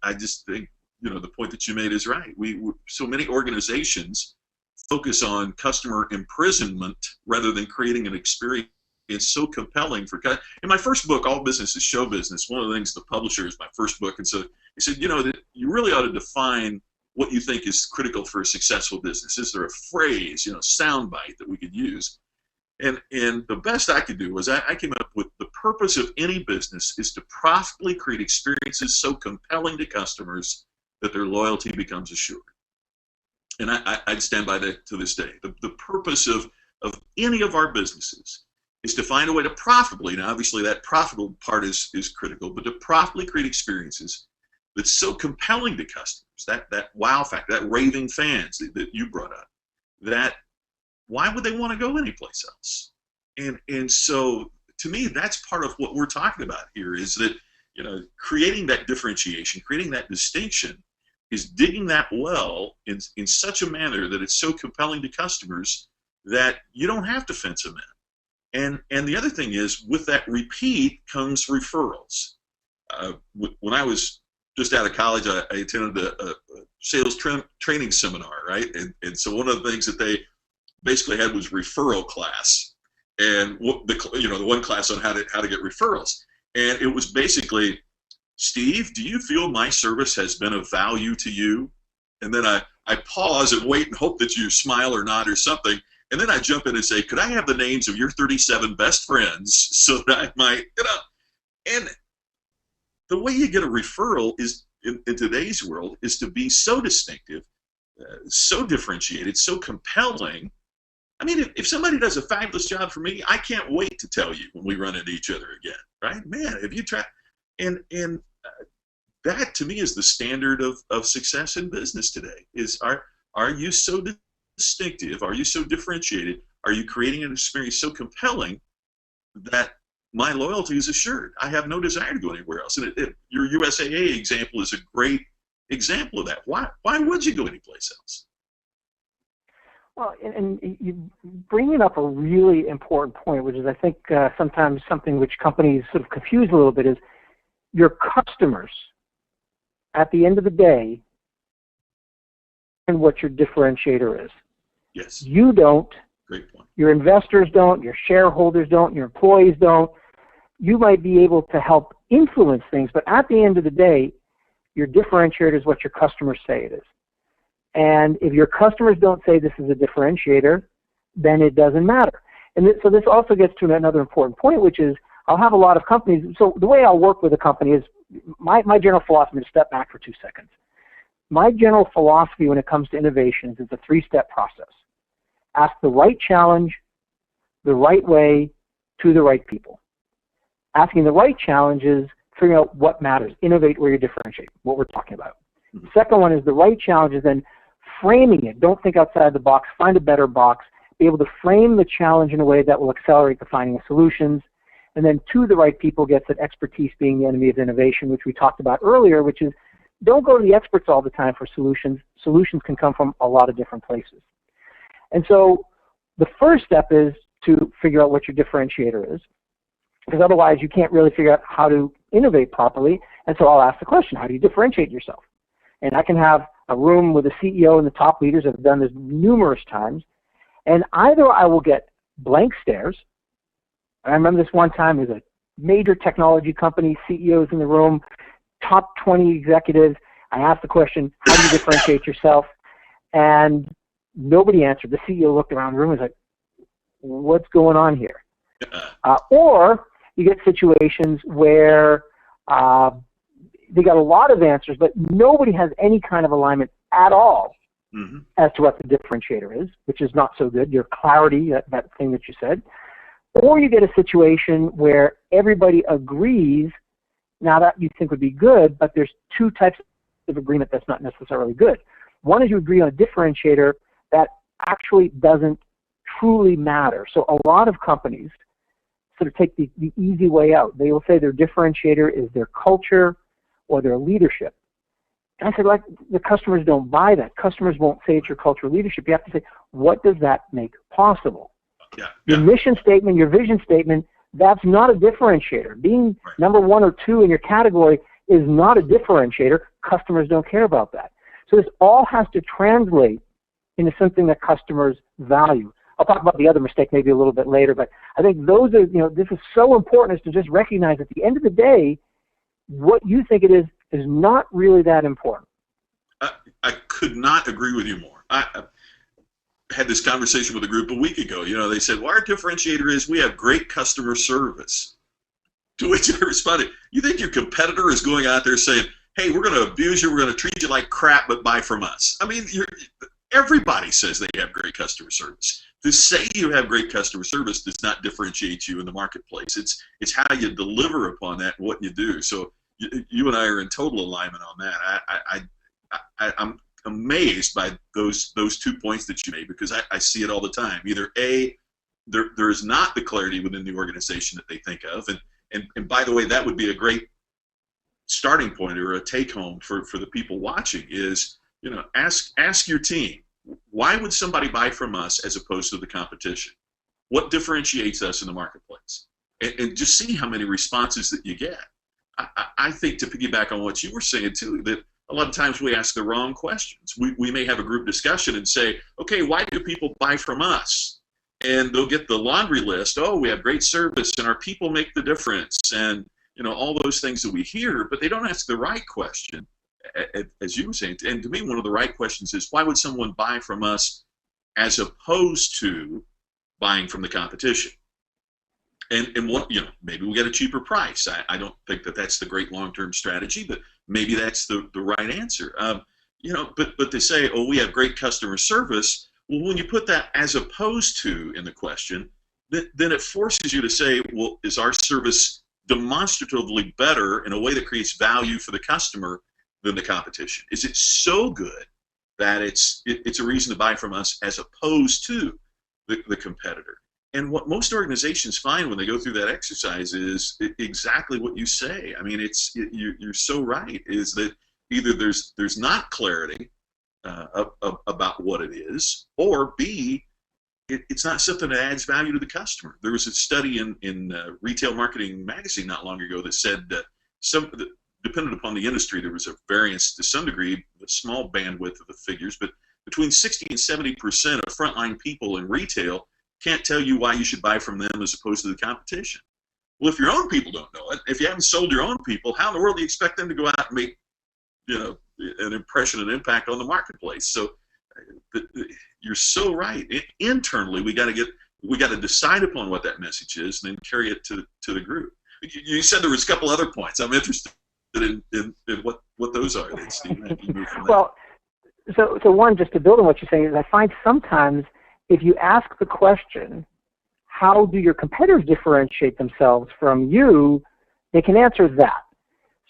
Speaker 3: I just think, the point that you made is right. We so many organizations focus on customer imprisonment rather than creating an experience so compelling for. In my first book, All Business is Show Business, one of the things the publisher is my first book, and so he said, that you really ought to define what you think is critical for a successful business. Is there a phrase, soundbite that we could use? And the best I could do was I came up with the purpose of any business is to profitably create experiences so compelling to customers that their loyalty becomes assured. And I'd stand by that to this day. The purpose of any of our businesses is to find a way to profitably, now obviously that profitable part is critical, but to profitably create experiences that's so compelling to customers, that wow factor, that raving fans that you brought up, that why would they want to go anyplace else? And so to me, that's part of what we're talking about here is that, creating that differentiation, creating that distinction is digging that well in such a manner that it's so compelling to customers that you don't have to fence them in. And the other thing is, with that repeat comes referrals. When I was just out of college, I attended a sales training seminar, right? And so one of the things that they basically had was referral class, and the one class on how to get referrals, and it was basically, Steve, do you feel my service has been of value to you? And then I pause and wait and hope that you smile or nod or something, and then I jump in and say, could I have the names of your 37 best friends so that I might, and the way you get a referral is in today's world is to be so distinctive, so differentiated, so compelling. I mean, if somebody does a fabulous job for me, I can't wait to tell you when we run into each other again, right? Man, if you try, and that to me is the standard of success in business today. Is are you so distinctive? Are you so differentiated? Are you creating an experience so compelling that my loyalty is assured? I have no desire to go anywhere else. And your USAA example is a great example of that. Why would you go anyplace else?
Speaker 2: Well, and you bringing up a really important point, which is I think sometimes something which companies sort of confuse a little bit, is your customers, at the end of the day, and what your differentiator is.
Speaker 3: Yes.
Speaker 2: You don't.
Speaker 3: Great point.
Speaker 2: Your investors don't. Your shareholders don't. Your employees don't. You might be able to help influence things, but at the end of the day, your differentiator is what your customers say it is. And if your customers don't say this is a differentiator, then it doesn't matter. And so this also gets to another important point, which is I'll have a lot of companies. So the way I'll work with a company is my general philosophy, to step back for 2 seconds. My general philosophy when it comes to innovations is a 3-step process. Ask the right challenge, the right way, to the right people. Asking the right challenge is figuring out what matters. Innovate where you differentiate, what we're talking about. The second one is the right challenge is then framing it. Don't think outside the box. Find a better box. Be able to frame the challenge in a way that will accelerate the finding of solutions. And then to the right people gets that expertise being the enemy of innovation, which we talked about earlier, which is don't go to the experts all the time for solutions. Solutions can come from a lot of different places. And so the first step is to figure out what your differentiator is. because otherwise you can't really figure out how to innovate properly. And so I'll ask the question, how do you differentiate yourself? And I can have a room with the CEO and the top leaders that have done this numerous times, and either I will get blank stares. I remember this one time, there's a major technology company, CEOs in the room, top 20 executives. I asked the question, how do you differentiate yourself? And nobody answered. The CEO looked around the room and was like, what's going on here? Or you get situations where they got a lot of answers, but nobody has any kind of alignment at all as to what the differentiator is, which is not so good, your clarity, that thing that you said. Or you get a situation where everybody agrees, now that you think would be good, but there's two types of agreement that's not necessarily good. One is you agree on a differentiator that actually doesn't truly matter. So a lot of companies sort of take the easy way out. They will say their differentiator is their culture or their leadership. And I said, like, the customers don't buy that. Customers won't say it's your culture or leadership. You have to say, what does that make possible? Your mission statement, your vision statement, that's not a differentiator. Being number 1 or 2 in your category is not a differentiator. Customers don't care about that. So this all has to translate into something that customers value. I'll talk about the other mistake maybe a little bit later, but I think those are, this is so important, is to just recognize at the end of the day, what you think it is not really that important.
Speaker 3: I could not agree with you more. I had this conversation with a group a week ago. They said, well, our differentiator is we have great customer service. To which I responded, you think your competitor is going out there saying, hey, we're going to abuse you, we're going to treat you like crap, but buy from us? I mean, everybody says they have great customer service. To say you have great customer service does not differentiate you in the marketplace. It's how you deliver upon that and what you do. So you and I are in total alignment on that. I'm amazed by those 2 points that you made, because I see it all the time. Either A, there is not the clarity within the organization that they think of, and by the way, that would be a great starting point or a take home for the people watching is, ask your team, why would somebody buy from us as opposed to the competition? What differentiates us in the marketplace? And just see how many responses that you get. I think, to piggyback on what you were saying too, that a lot of times we ask the wrong questions. We may have a group discussion and say, okay, why do people buy from us? And they'll get the laundry list. Oh, we have great service and our people make the difference, and all those things that we hear, but they don't ask the right question, as you were saying. And to me, one of the right questions is, why would someone buy from us as opposed to buying from the competition? And what, maybe we'll get a cheaper price. I don't think that that's the great long-term strategy, but maybe that's the right answer. But they say, oh, we have great customer service. Well, when you put that as opposed to in the question, then it forces you to say, well, is our service demonstratively better in a way that creates value for the customer than the competition? Is it so good that it's a reason to buy from us as opposed to the competitor? And what most organizations find when they go through that exercise is exactly what you say. I mean, you're so right, is that either there's not clarity about what it is, or B, it's not something that adds value to the customer. There was a study in Retail Marketing Magazine not long ago that said that dependent upon the industry, there was a variance to some degree, a small bandwidth of the figures, but between 60 and 70% of frontline people in retail can't tell you why you should buy from them as opposed to the competition. Well, if your own people don't know it, if you haven't sold your own people, how in the world do you expect them to go out and make, an impression and impact on the marketplace? So you're so right. Internally, we got to decide upon what that message is, and then carry it to the group. You said there was a couple other points. I'm interested in what those are. Then, Steve.
Speaker 2: Well, so one, just to build on what you're saying, is I find sometimes if you ask the question, how do your competitors differentiate themselves from you, they can answer that.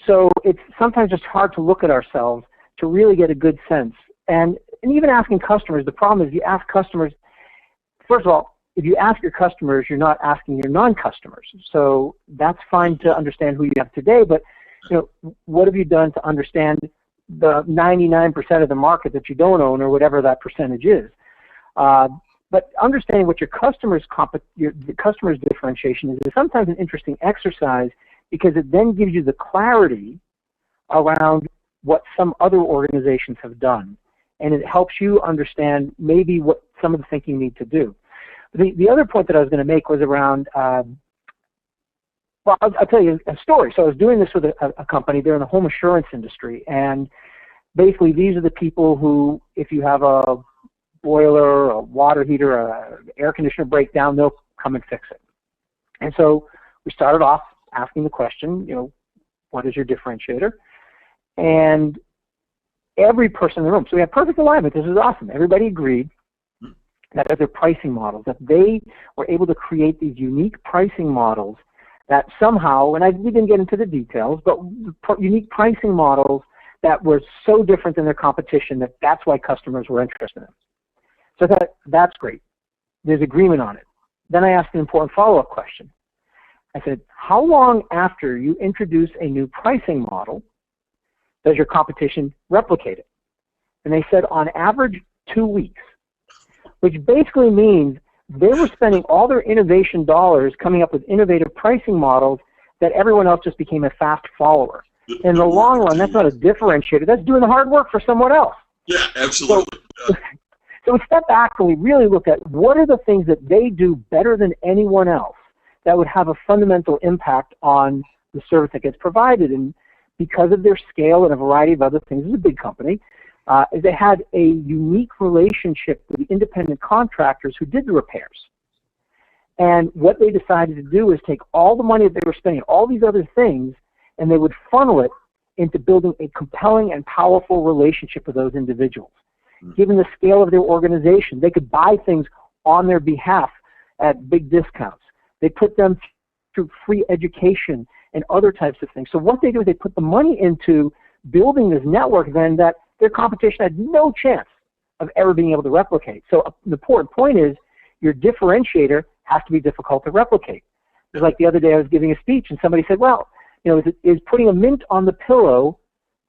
Speaker 2: So it's sometimes just hard to look at ourselves to really get a good sense. And even asking customers, the problem is you ask customers, first of all, if you ask your customers, you're not asking your non-customers. So that's fine to understand who you have today, but what have you done to understand the 99% of the market that you don't own, or whatever that percentage is? But understanding what your customer's differentiation is sometimes an interesting exercise because it then gives you the clarity around what some other organizations have done. And it helps you understand maybe what some of the thinking you need to do. The other point that I was going to make was around, well, I'll tell you a story. So I was doing this with a company. They're in the home assurance industry. And basically these are the people who, if you have a boiler, a water heater, a air conditioner breakdown, they'll come and fix it. And so we started off asking the question, what is your differentiator? And every person in the room, so we had perfect alignment, this is awesome. Everybody agreed that as their pricing models, that they were able to create these unique pricing models that somehow, and we didn't get into the details, but unique pricing models that were so different than their competition that that's why customers were interested in them. So that's great. There's agreement on it. Then I asked an important follow-up question. I said, how long after you introduce a new pricing model does your competition replicate it? And they said on average 2 weeks, which basically means they were spending all their innovation dollars coming up with innovative pricing models that everyone else just became a fast follower. In the long run, that's not a differentiator. That's doing the hard work for someone else.
Speaker 3: Yeah, absolutely.
Speaker 2: So we step back and we really look at what are the things that they do better than anyone else that would have a fundamental impact on the service that gets provided. And because of their scale and a variety of other things, it's a big company, they had a unique relationship with the independent contractors who did the repairs. And what they decided to do is take all the money that they were spending, all these other things, and they would funnel it into building a compelling and powerful relationship with those individuals. Given the scale of their organization, they could buy things on their behalf at big discounts. They put them through free education and other types of things. So what they do is they put the money into building this network then that their competition had no chance of ever being able to replicate. So the important point is your differentiator has to be difficult to replicate. It was like the other day I was giving a speech and somebody said, well, is putting a mint on the pillow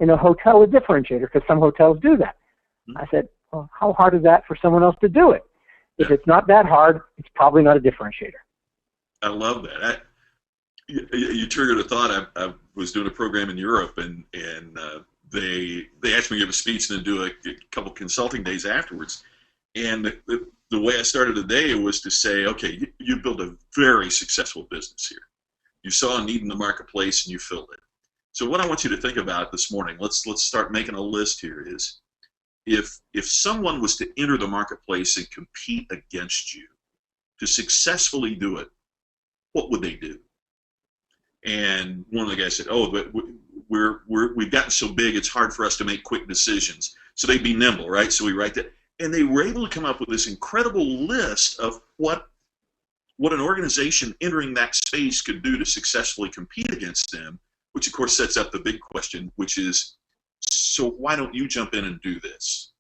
Speaker 2: in a hotel a differentiator? Because some hotels do that. I said, well, how hard is that for someone else to do it? If it's not that hard, it's probably not a differentiator.
Speaker 3: I love that. You triggered a thought. I was doing a program in Europe, and they asked me to give a speech and then do a couple consulting days afterwards. And the way I started the day was to say, okay, you built a very successful business here. You saw a need in the marketplace and you filled it. So what I want you to think about this morning, let's start making a list here, is if someone was to enter the marketplace and compete against you to successfully do it, what would they do? And one of the guys said, oh, but we've gotten so big it's hard for us to make quick decisions. So they'd be nimble, right? So we write that. And they were able to come up with this incredible list of what an organization entering that space could do to successfully compete against them, which of course sets up the big question, which is, so why don't you jump in and do this,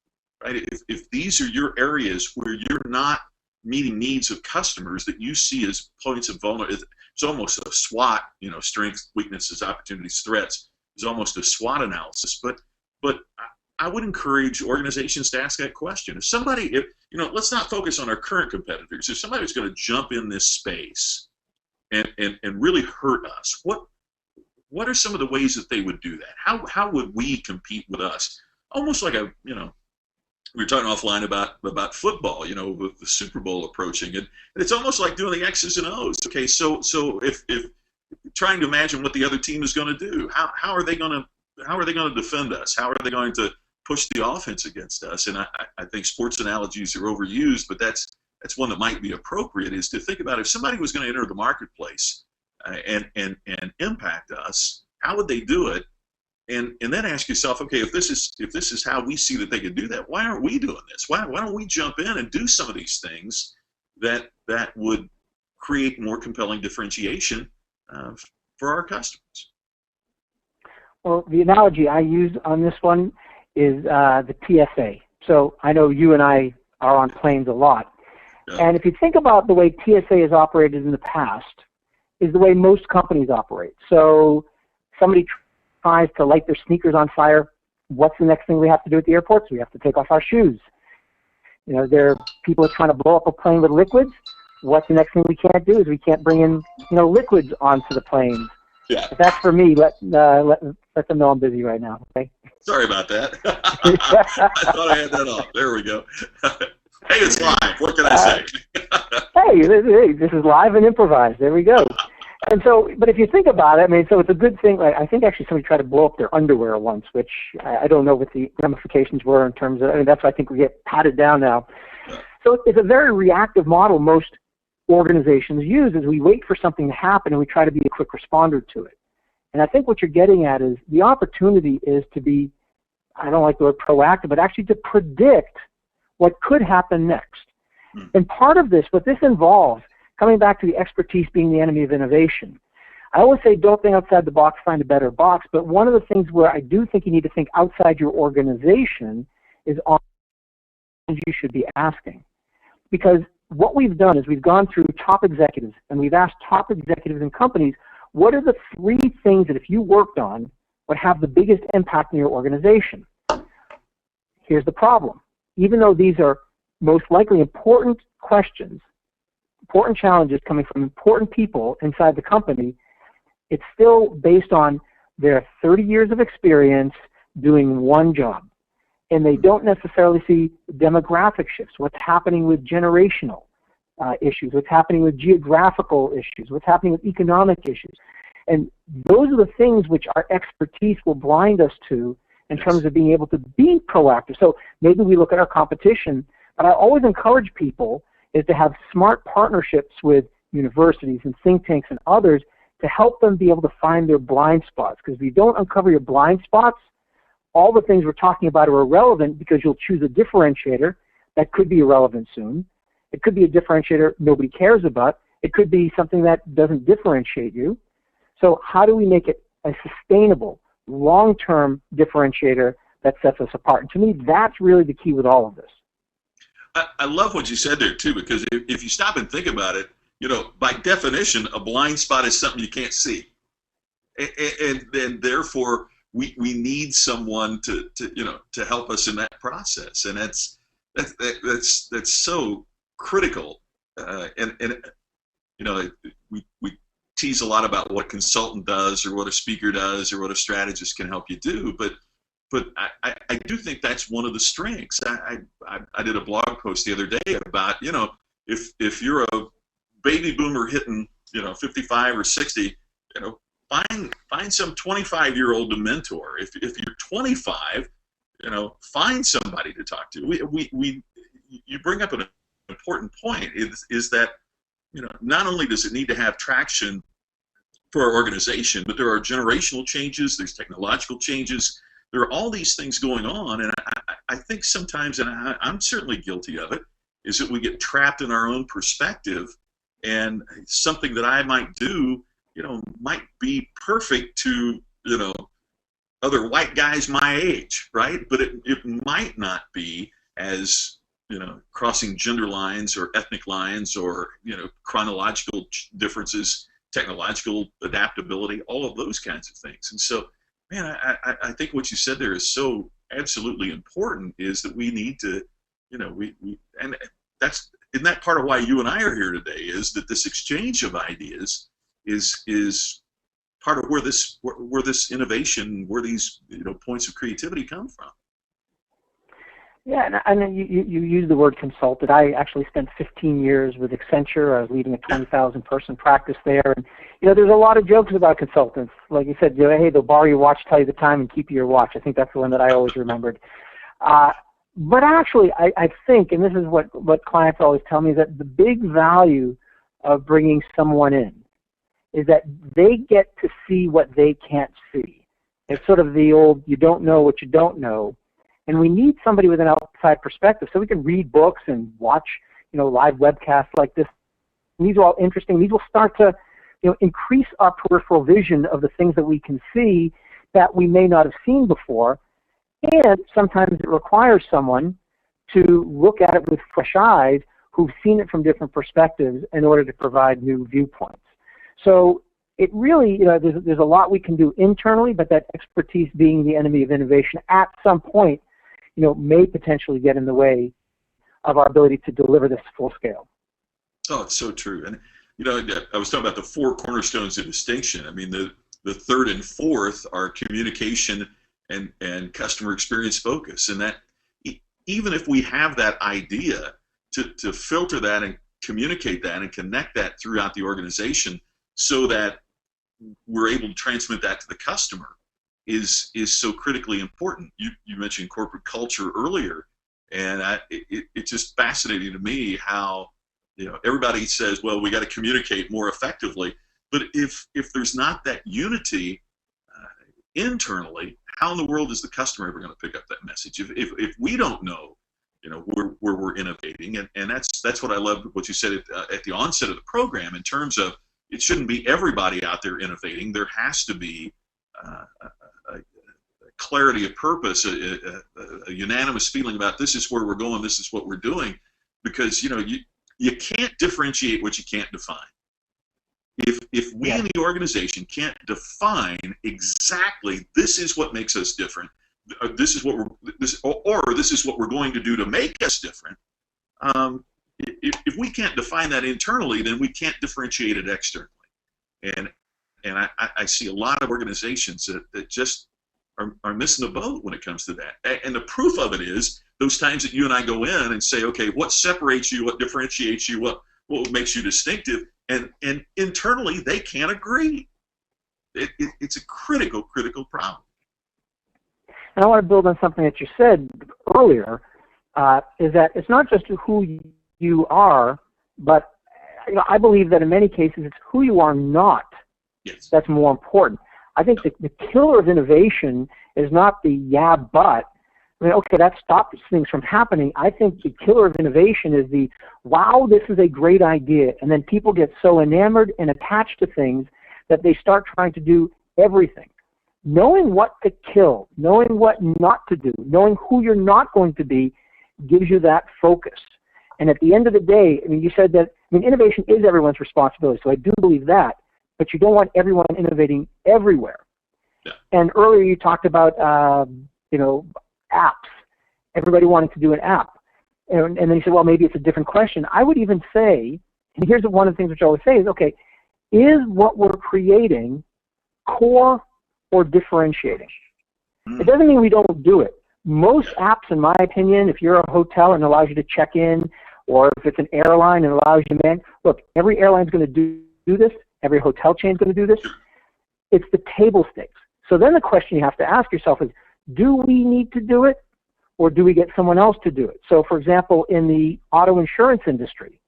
Speaker 3: right? If these are your areas where you're not meeting needs of customers that you see as points of vulnerability, it's almost a SWOT, strengths, weaknesses, opportunities, threats. It's almost a SWOT analysis. But I would encourage organizations to ask that question. If somebody, let's not focus on our current competitors. If somebody was going to jump in this space and really hurt us, what are some of the ways that they would do that? How would we compete with us? Almost like we were talking offline about football, with the Super Bowl approaching, and it's almost like doing the X's and O's. Okay, so if trying to imagine what the other team is going to do, how are they going to defend us? How are they going to push the offense against us? And I think sports analogies are overused, but that's one that might be appropriate, is to think about if somebody was going to enter the marketplace and impact us, how would they do it? And then ask yourself, okay, if this is how we see that they could do that, why aren't we doing this? Why don't we jump in and do some of these things that would create more compelling differentiation for our customers?
Speaker 2: Well, the analogy I use on this one is the TSA. So I know you and I are on planes a lot. Yeah. And if you think about the way TSA has operated in the past, is the way most companies operate. So somebody tries to light their sneakers on fire. What's the next thing we have to do at the airports? We have to take off our shoes. You know, people are trying to blow up a plane with liquids. What's the next thing we can't do is we can't bring in, liquids onto the planes.
Speaker 3: Yeah.
Speaker 2: If that's for me, let them know I'm busy right now. Okay.
Speaker 3: Sorry about that. I thought I had that off. There we go. Hey, it's live. What can I say?
Speaker 2: hey, this is live and improvised. There we go. And so, but if you think about it, I mean, so it's a good thing. I think actually somebody tried to blow up their underwear once, which I don't know what the ramifications were in terms of, that's why I think we get patted down now. So it's a very reactive model most organizations use, is we wait for something to happen and we try to be a quick responder to it. And I think what you're getting at is the opportunity is to be, I don't like the word proactive, but actually to predict what could happen next. And part of this, what this involves, coming back to the expertise being the enemy of innovation, I always say don't think outside the box, find a better box, but one of the things where I do think you need to think outside your organization is on you should be asking. Because what we've done is we've gone through top executives, and we've asked top executives in companies, what are the 3 things that if you worked on would have the biggest impact in your organization? Here's the problem. Even though these are most likely important questions, important challenges coming from important people inside the company, it's still based on their 30 years of experience doing one job. And they don't necessarily see demographic shifts, what's happening with generational issues, what's happening with geographical issues, what's happening with economic issues. And those are the things which our expertise will blind us to in terms of being able to be proactive. So maybe we look at our competition, but I always encourage people is to have smart partnerships with universities and think tanks and others to help them be able to find their blind spots. Because if you don't uncover your blind spots, all the things we're talking about are irrelevant because you'll choose a differentiator that could be irrelevant soon. It could be a differentiator nobody cares about. It could be something that doesn't differentiate you. So how do we make it a sustainable, long-term differentiator that sets us apart? And to me, that's really the key with all of this.
Speaker 3: I love what you said there, too, because if you stop and think about it, by definition, a blind spot is something you can't see. And therefore, we need someone to help us in that process. And that's so critical. We tease a lot about what a consultant does or what a speaker does or what a strategist can help you do, but I do think that's one of the strengths. I did a blog post the other day about, if you're a baby boomer hitting, 55 or 60, find some 25-year-old to mentor. If you're 25, find somebody to talk to. You bring up an important point is that, not only does it need to have traction for our organization, but there are generational changes, there's technological changes, there are all these things going on, and I think sometimes, and I'm certainly guilty of it, is that we get trapped in our own perspective, and something that I might do, might be perfect to, other white guys my age, right? But it might not be as, crossing gender lines or ethnic lines or, chronological differences, technological adaptability, all of those kinds of things. And so, man, I think what you said there is so absolutely important, is that we need to, and isn't that part of why you and I are here today, is that this exchange of ideas is part of where this innovation, where these points of creativity come from.
Speaker 2: Yeah, and you use the word consulted. I actually spent 15 years with Accenture. I was leading a 20,000 person practice there, and there's a lot of jokes about consultants. Like you said, hey, they'll borrow your watch, tell you the time, and keep you your watch. I think that's the one that I always remembered. But actually, I think, and this is what clients always tell me, is that the big value of bringing someone in is that they get to see what they can't see. It's sort of the old, you don't know what you don't know. And we need somebody with an outside perspective, so we can read books and watch, live webcasts like this. And these are all interesting. These will start to, increase our peripheral vision of the things that we can see that we may not have seen before. And sometimes it requires someone to look at it with fresh eyes who've seen it from different perspectives in order to provide new viewpoints. So it really, there's a lot we can do internally, but that expertise being the enemy of innovation at some point, may potentially get in the way of our ability to deliver this full scale.
Speaker 3: Oh, it's so true. And, I was talking about the four cornerstones of distinction. I mean, the third and fourth are communication and customer experience focus. And that even if we have that idea, to filter that and communicate that and connect that throughout the organization so that we're able to transmit that to the customer is so critically important. You mentioned corporate culture earlier, and it's just fascinating to me how everybody says, well, we got to communicate more effectively, but if there's not that unity internally, how in the world is the customer ever going to pick up that message if we don't know where we're innovating? And that's what I love what you said at the onset of the program in terms of it shouldn't be everybody out there innovating. There has to be a clarity of purpose, a unanimous feeling about this is where we're going, this is what we're doing, because you can't differentiate what you can't define. If we in the organization can't define exactly this is what makes us different, this is what we're going to do to make us different. If we can't define that internally, then we can't differentiate it externally. And I see a lot of organizations that just are missing the boat when it comes to that. And the proof of it is those times that you and I go in and say, okay, what separates you, what differentiates you, what makes you distinctive, and internally they can't agree. It's a critical problem.
Speaker 2: And I want to build on something that you said earlier, is that it's not just who you are, but I believe that in many cases it's who you are not that's more important. I think the killer of innovation is not the but. I mean, okay, that stops things from happening. I think the killer of innovation is the, wow, this is a great idea. And then people get so enamored and attached to things that they start trying to do everything. Knowing what to kill, knowing what not to do, knowing who you're not going to be gives you that focus. And at the end of the day, I mean, you said that, innovation is everyone's responsibility, so I do believe that, but you don't want everyone innovating everywhere.
Speaker 3: Yeah.
Speaker 2: And earlier you talked about, apps, everybody wanting to do an app. And then you said, well, maybe it's a different question. I would even say, and here's one of the things which I always say is, okay, is what we're creating core or differentiating? It doesn't mean we don't do it. Most apps, in my opinion, if you're a hotel and it allows you to check in, or if it's an airline and allows you to man, look, every airline's going to do this, every hotel chain's going to do this. It's the table stakes. So then the question you have to ask yourself is, do we need to do it, or do we get someone else to do it? So, for example, in the auto insurance industry,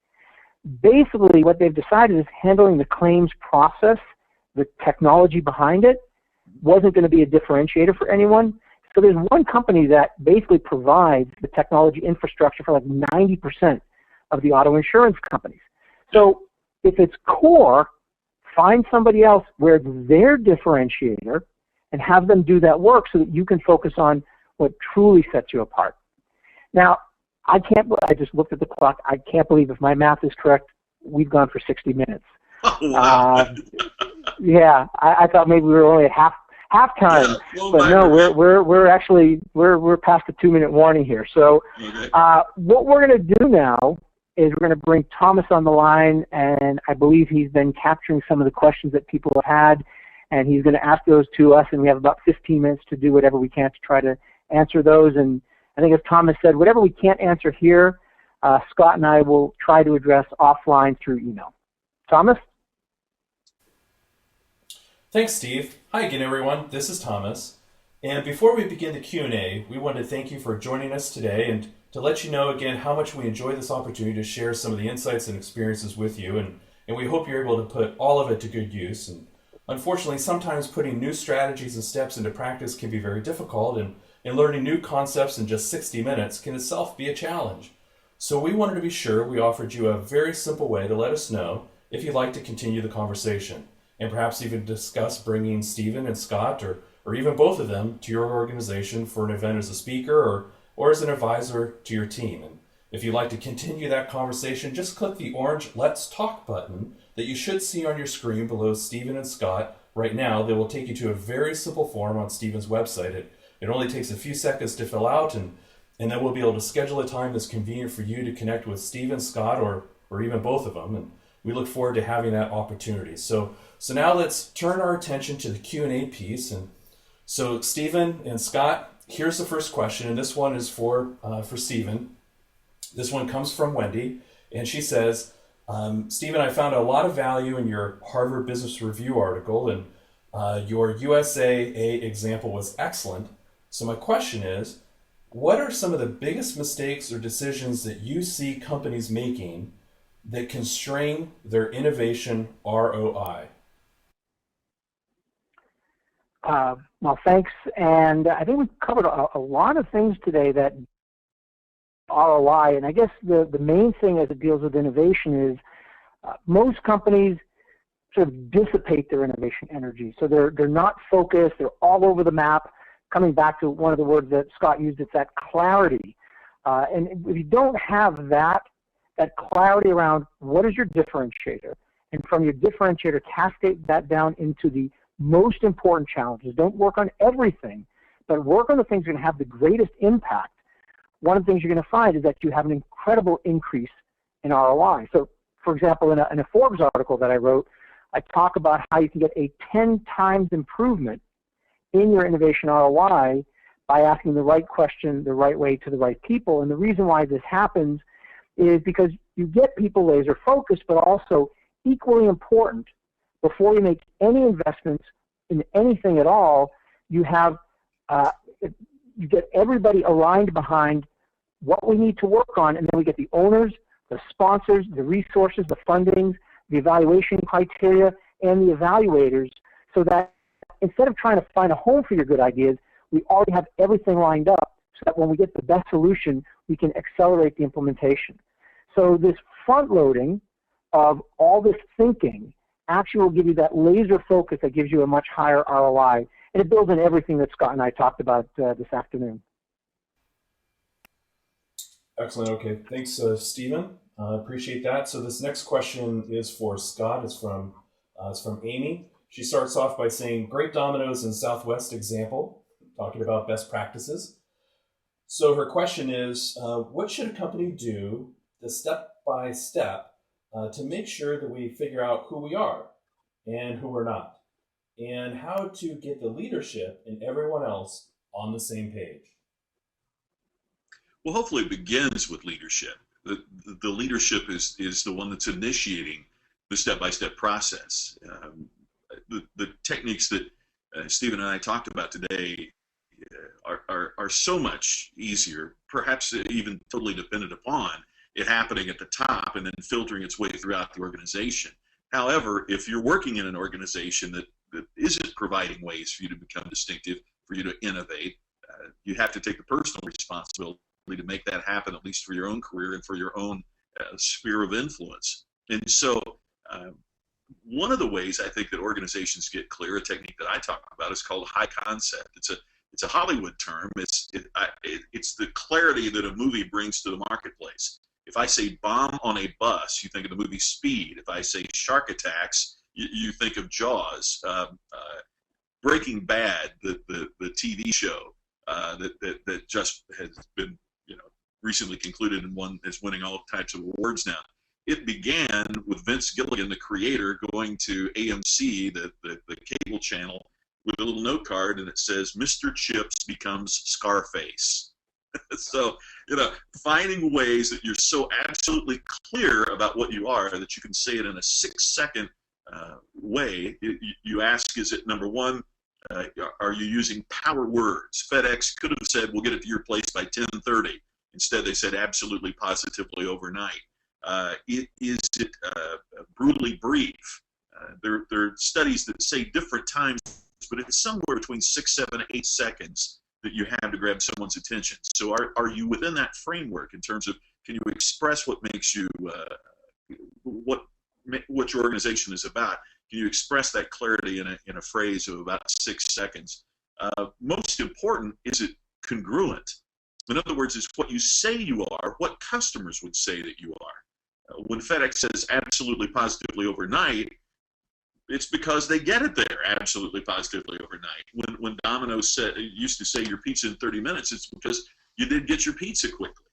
Speaker 2: basically what they've decided is handling the claims process, the technology behind it, wasn't going to be a differentiator for anyone. So there's one company that basically provides the technology infrastructure for like 90% of the auto insurance companies. So if it's core, find somebody else where it's their differentiator and have them do that work so that you can focus on what truly sets you apart. Now, I just looked at the clock. I can't believe, if my math is correct, we've gone for 60 minutes.
Speaker 3: Oh, wow.
Speaker 2: Yeah, I thought maybe we were only at halftime, but no, we're actually past the 2-minute warning here. So,
Speaker 3: okay.
Speaker 2: What we're going to do now is we're going to bring Thomas on the line, and I believe he's been capturing some of the questions that people have had, and he's going to ask those to us, and we have about 15 minutes to do whatever we can to try to answer those. And I think, as Thomas said, whatever we can't answer here, Scott and I will try to address offline through email. Thomas?
Speaker 1: Thanks, Steve. Hi again, everyone. This is Thomas. And before we begin the Q&A, we want to thank you for joining us today and to let you know again how much we enjoy this opportunity to share some of the insights and experiences with you. And we hope you're able to put all of it to good use. And unfortunately, sometimes putting new strategies and steps into practice can be very difficult, and learning new concepts in just 60 minutes can itself be a challenge. So we wanted to be sure we offered you a very simple way to let us know if you'd like to continue the conversation, and perhaps even discuss bringing Stephen and Scott, or even both of them, to your organization for an event as a speaker or as an advisor to your team. And if you'd like to continue that conversation, just click the orange Let's Talk button that you should see on your screen below Stephen and Scott right now. They will take you to a very simple form on Stephen's website. It only takes a few seconds to fill out, and and then we'll be able to schedule a time that's convenient for you to connect with Steve and Scott, or even both of them, and we look forward to having that opportunity. So now let's turn our attention to the Q&A piece. And so Stephen and Scott, here's the first question, and this one is for Stephen. This one comes from Wendy, and she says, Stephen, I found a lot of value in your Harvard Business Review article, and your USAA example was excellent. So my question is, what are some of the biggest mistakes or decisions that you see companies making that constrain their innovation ROI?
Speaker 2: Well, thanks. And I think we've covered a lot of things today that ROI, and I guess the main thing as it deals with innovation is most companies sort of dissipate their innovation energy. So they're not focused, they're all over the map. Coming back to one of the words that Scott used, it's that clarity. And if you don't have that clarity around what is your differentiator, and from your differentiator cascade that down into the most important challenges. Don't work on everything, but work on the things that are going to have the greatest impact. One of the things you're going to find is that you have an incredible increase in ROI. So, for example, in a Forbes article that I wrote, I talk about how you can get a 10 times improvement in your innovation ROI by asking the right question the right way to the right people. And the reason why this happens is because you get people laser focused, but also equally important, before you make any investments in anything at all, you have you get everybody aligned behind what we need to work on, and then we get the owners, the sponsors, the resources, the funding, the evaluation criteria, and the evaluators, so that instead of trying to find a home for your good ideas, we already have everything lined up so that when we get the best solution, we can accelerate the implementation. So this front-loading of all this thinking actually will give you that laser focus that gives you a much higher ROI, and it builds on everything that Scott and I talked about this afternoon.
Speaker 1: Excellent. Okay. Thanks, Stephen. Appreciate that. So this next question is for Scott. It's from Amy. She starts off by saying, great Domino's and Southwest example, talking about best practices. So her question is, what should a company do the step-by-step to make sure that we figure out who we are and who we're not, and how to get the leadership and everyone else on the same page?
Speaker 3: Well, hopefully it begins with leadership. The leadership is the one that's initiating the step-by-step process. The techniques that Stephen and I talked about today are so much easier, perhaps even totally dependent upon it happening at the top and then filtering its way throughout the organization. However, if you're working in an organization that isn't providing ways for you to become distinctive, for you to innovate, you have to take the personal responsibility to make that happen, at least for your own career and for your own sphere of influence. And so one of the ways I think that organizations get clear, a technique that I talk about, is called high concept. It's a Hollywood term. It's the clarity that a movie brings to the marketplace. If I say bomb on a bus, you think of the movie Speed. If I say shark attacks, you think of Jaws. Breaking Bad, the TV show that just has been recently concluded and is winning all types of awards now. It began with Vince Gilligan, the creator, going to AMC, the cable channel, with a little note card, and it says, Mr. Chips becomes Scarface. So, finding ways that you're so absolutely clear about what you are that you can say it in a 6-second way. You ask, is it number one, are you using power words? FedEx could have said, we'll get it to your place by 10:30. Instead, they said absolutely, positively, overnight. Is it brutally brief? There are studies that say different times, but it's somewhere between 6, 7, 8 seconds that you have to grab someone's attention. So are you within that framework in terms of, can you express what makes you, what your organization is about? Can you express that clarity in a phrase of about 6 seconds? Most important, is it congruent? In other words, is what you say you are what customers would say that you are. When FedEx says absolutely, positively, overnight, it's because they get it there absolutely, positively, overnight. When Domino's used to say your pizza in 30 minutes, it's because you did get your pizza quickly.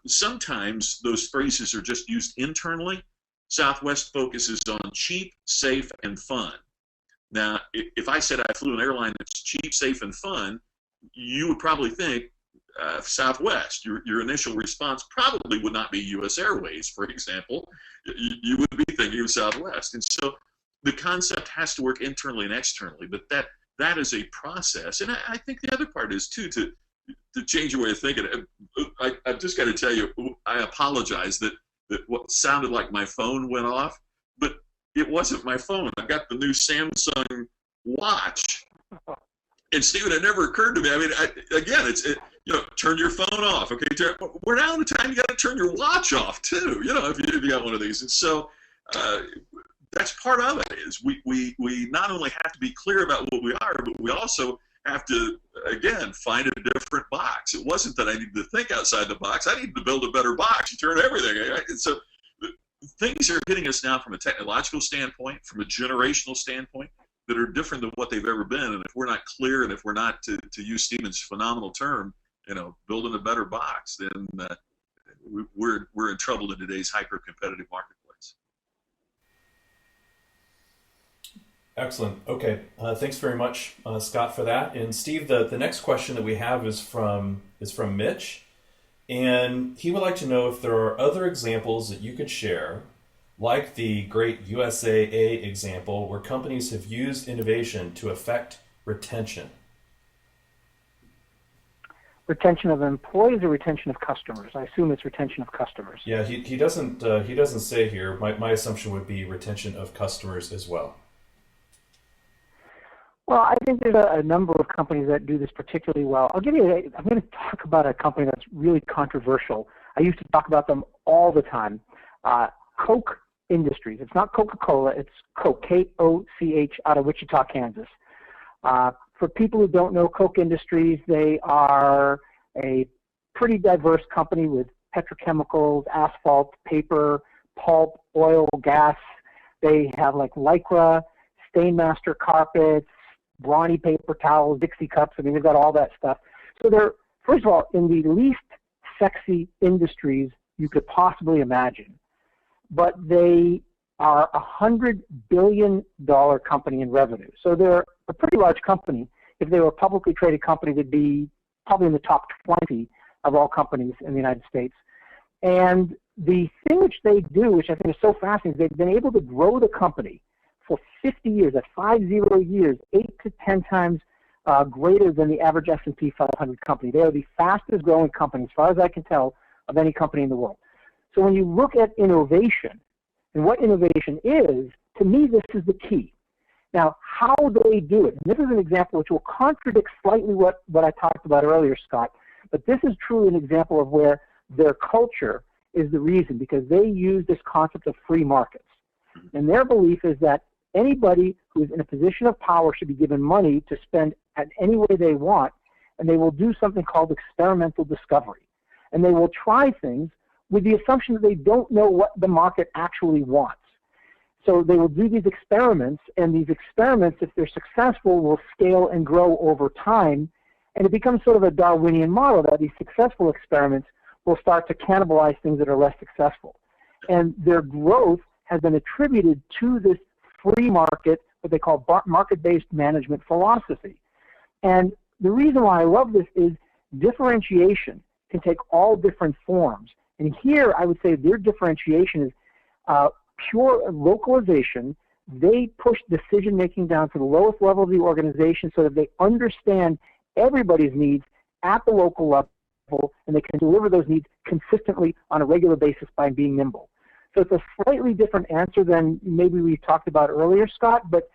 Speaker 3: Sometimes those phrases are just used internally. Southwest focuses on cheap, safe, and fun. Now, if I said I flew an airline that's cheap, safe, and fun, you would probably think Southwest. Your initial response probably would not be U.S. Airways, for example. You would be thinking of Southwest. And so the concept has to work internally and externally, but that is a process. And I think the other part is, too, to change your way of thinking. I've just got to tell you, I apologize that what sounded like my phone went off, but it wasn't my phone. I've got the new Samsung watch. And Stephen, it never occurred to me. I mean, turn your phone off. Okay, we're now at the time you got to turn your watch off too. If you got one of these. And so that's part of it. Is we not only have to be clear about what we are, but we also have to, again, find a different box. It wasn't that I needed to think outside the box. I needed to build a better box. You turn everything. Right? And so things are hitting us now from a technological standpoint, from a generational standpoint, that are different than what they've ever been. And if we're not clear, and if we're not, to use Stephen's phenomenal term, building a better box, then we're in trouble in today's hyper-competitive marketplace.
Speaker 1: Excellent. Okay. Thanks very much, Scott, for that. And Steve, the next question that we have is from Mitch, and he would like to know if there are other examples that you could share, like the great USAA example, where companies have used innovation to affect retention.
Speaker 2: Retention of employees or retention of customers? I assume it's retention of customers.
Speaker 1: Yeah, he doesn't say here. My assumption would be retention of customers as well.
Speaker 2: Well, I think there's a number of companies that do this particularly well. I'm going to talk about a company that's really controversial. I used to talk about them all the time. Koch Industries. It's not Coca-Cola, it's Koch, K-O-C-H, out of Wichita, Kansas. For people who don't know Koch Industries, they are a pretty diverse company with petrochemicals, asphalt, paper, pulp, oil, gas. They have like Lycra, Stainmaster carpets, Brawny paper towels, Dixie cups. I mean, they've got all that stuff. So they're, first of all, in the least sexy industries you could possibly imagine. But they are a $100 billion company in revenue. So they're a pretty large company. If they were a publicly traded company, they'd be probably in the top 20 of all companies in the United States. And the thing which they do, which I think is so fascinating, is they've been able to grow the company for 50 years, at 50 years, 8 to 10 times greater than the average S&P 500 company. They are the fastest growing company, as far as I can tell, of any company in the world. So when you look at innovation and what innovation is, to me, this is the key. Now, how they do it, and this is an example which will contradict slightly what I talked about earlier, Scott, but this is truly an example of where their culture is the reason, because they use this concept of free markets. And their belief is that anybody who is in a position of power should be given money to spend at any way they want, and they will do something called experimental discovery. And they will try things with the assumption that they don't know what the market actually wants. So they will do these experiments, and these experiments, if they're successful, will scale and grow over time. And it becomes sort of a Darwinian model that these successful experiments will start to cannibalize things that are less successful. And their growth has been attributed to this free market, what they call market-based management philosophy. And the reason why I love this is differentiation can take all different forms. And here I would say their differentiation is pure localization. They push decision-making down to the lowest level of the organization so that they understand everybody's needs at the local level, and they can deliver those needs consistently on a regular basis by being nimble. So it's a slightly different answer than maybe we talked about earlier, Scott, but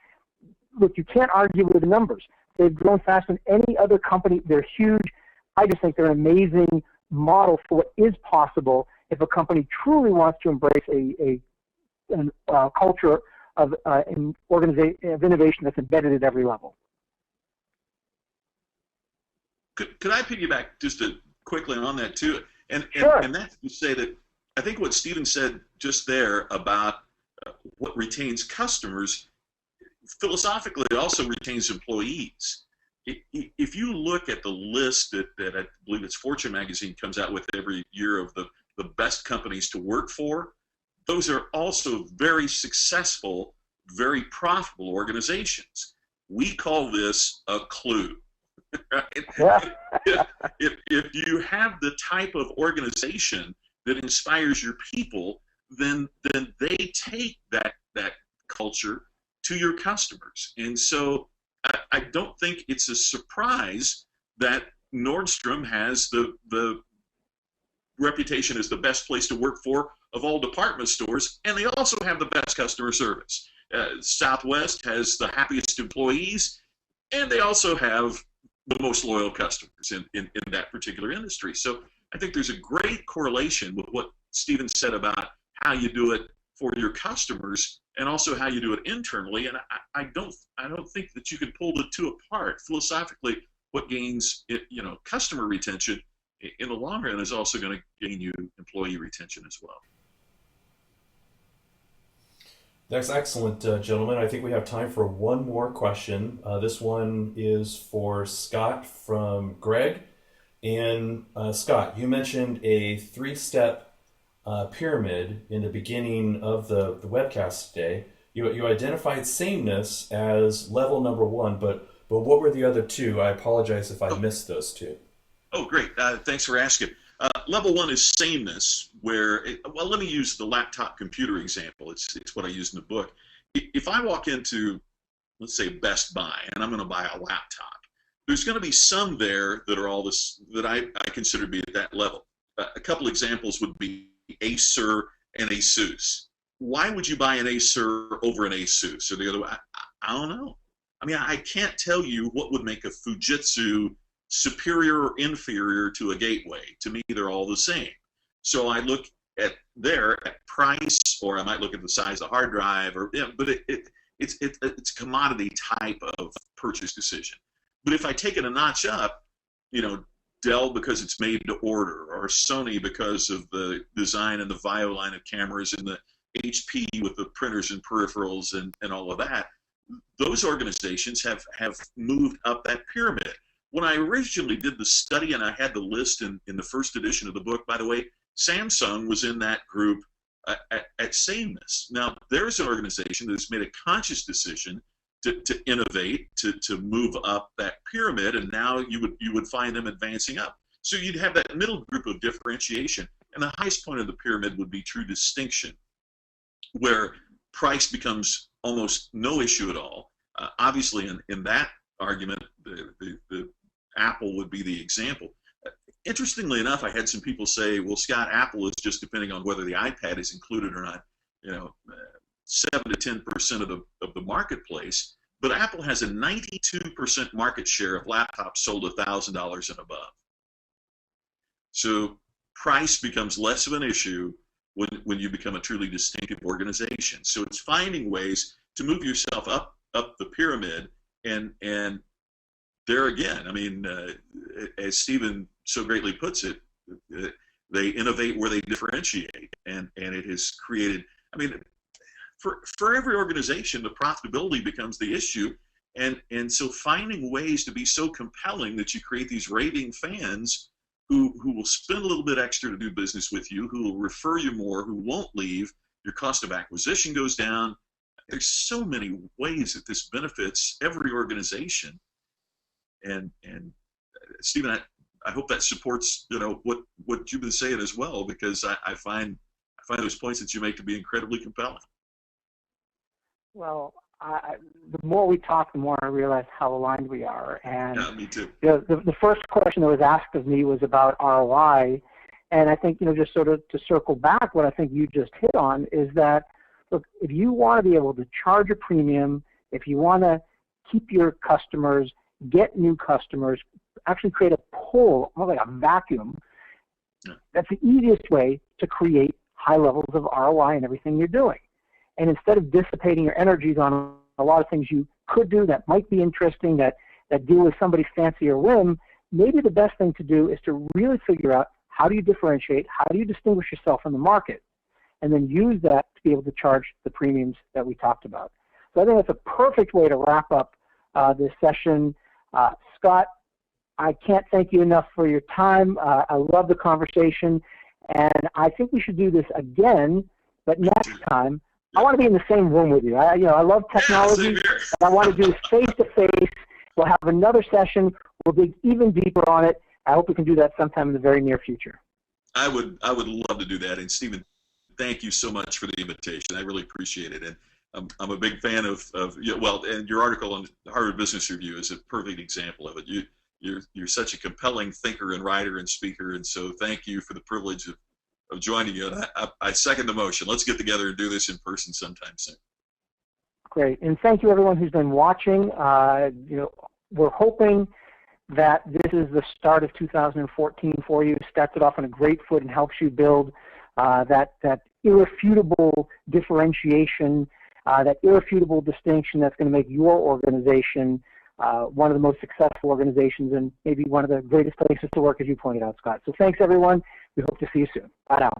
Speaker 2: look, you can't argue with the numbers. They've grown faster than any other company. They're huge. I just think they're an amazing model for what is possible if a company truly wants to embrace a culture of innovation that's embedded at every level.
Speaker 3: Could I piggyback just quickly on that too? And
Speaker 2: sure.
Speaker 3: And that's to say that I think what Stephen said just there about what retains customers, philosophically, it also retains employees. If you look at the list that I believe it's Fortune magazine comes out with every year of the best companies to work for, those are also very successful, very profitable organizations. We call this a clue. Right?
Speaker 2: Yeah.
Speaker 3: If you have the type of organization that inspires your people, then they take that culture to your customers. And so I don't think it's a surprise that Nordstrom has the reputation as the best place to work for of all department stores, and they also have the best customer service. Southwest has the happiest employees, and they also have the most loyal customers in that particular industry. So I think there's a great correlation with what Stephen said about how you do it for your customers and also how you do it internally. And I don't think that you can pull the two apart. Philosophically, what gains customer retention in the long run is also going to gain you employee retention as well.
Speaker 1: That's excellent, gentlemen. I think we have time for one more question. This one is for Scott from Greg. And Scott, you mentioned a three-step pyramid in the beginning of the webcast today. You identified sameness as level number one, but what were the other two? I apologize if I missed those two.
Speaker 3: Oh, great. Thanks for asking. Level one is sameness, where, let me use the laptop computer example. It's what I use in the book. If I walk into, let's say, Best Buy, and I'm going to buy a laptop, there's going to be some there that are all this that I consider to be at that level. A couple examples would be Acer and Asus. Why would you buy an Acer over an Asus or the other way? I don't know. I mean, I can't tell you what would make a Fujitsu superior or inferior to a Gateway. To me, they're all the same. So I look at price, or I might look at the size of the hard drive, but it's a commodity type of purchase decision. But if I take it a notch up, Dell because it's made to order, or Sony because of the design and the VAIO line of cameras, and the HP with the printers and peripherals and all of that, those organizations have moved up that pyramid. When I originally did the study, and I had the list in the first edition of the book, by the way, Samsung was in that group at sameness. Now, there's an organization that's made a conscious decision to innovate, to move up that pyramid, and now you would find them advancing up. So you'd have that middle group of differentiation, and the highest point of the pyramid would be true distinction, where price becomes almost no issue at all. Obviously, in that argument, the Apple would be the example. Interestingly enough, I had some people say, well, Scott, Apple is just depending on whether the iPad is included or not, 7 to 10% of the marketplace, but Apple has a 92% market share of laptops sold $1,000 and above. So price becomes less of an issue when you become a truly distinctive organization. So it's finding ways to move yourself up the pyramid, and there again, I mean, as Stephen so greatly puts it, they innovate where they differentiate, and it has created, I mean, for every organization, the profitability becomes the issue, and so finding ways to be so compelling that you create these raving fans who will spend a little bit extra to do business with you, who will refer you more, who won't leave, your cost of acquisition goes down. There's so many ways that this benefits every organization, and Stephen, I hope that supports what you've been saying as well, because I find those points that you make to be incredibly compelling.
Speaker 2: Well, the more we talk, the more I realize how aligned we are. And
Speaker 3: yeah, me too.
Speaker 2: The first question that was asked of me was about ROI, and I think just sort of to circle back, what I think you just hit on is that, look, if you want to be able to charge a premium, if you want to keep your customers, get new customers, actually create a pull, more like a vacuum, that's the easiest way to create high levels of ROI in everything you're doing. And instead of dissipating your energies on a lot of things you could do that might be interesting, that deal with somebody's fancy or whim, maybe the best thing to do is to really figure out how do you differentiate, how do you distinguish yourself in the market, and then use that to be able to charge the premiums that we talked about. So I think that's a perfect way to wrap up this session. Scott, I can't thank you enough for your time. I love the conversation, and I think we should do this again, but next time, I want to be in the same room with you. I love technology, and I want to do this face-to-face. We'll have another session. We'll dig even deeper on it. I hope we can do that sometime in the very near future.
Speaker 3: I would love to do that. And Stephen, thank you so much for the invitation. I really appreciate it. And I'm a big fan of and your article on the Harvard Business Review is a perfect example of it. You're such a compelling thinker and writer and speaker, and so thank you for the privilege of joining you. And I second the motion. Let's get together and do this in person sometime soon.
Speaker 2: Great, and thank you everyone who's been watching. We're hoping that this is the start of 2014 for you. Starts it off on a great foot and helps you build that irrefutable differentiation, that irrefutable distinction that's going to make your organization one of the most successful organizations and maybe one of the greatest places to work, as you pointed out, Scott. So thanks, everyone. We hope to see you soon. Bye now.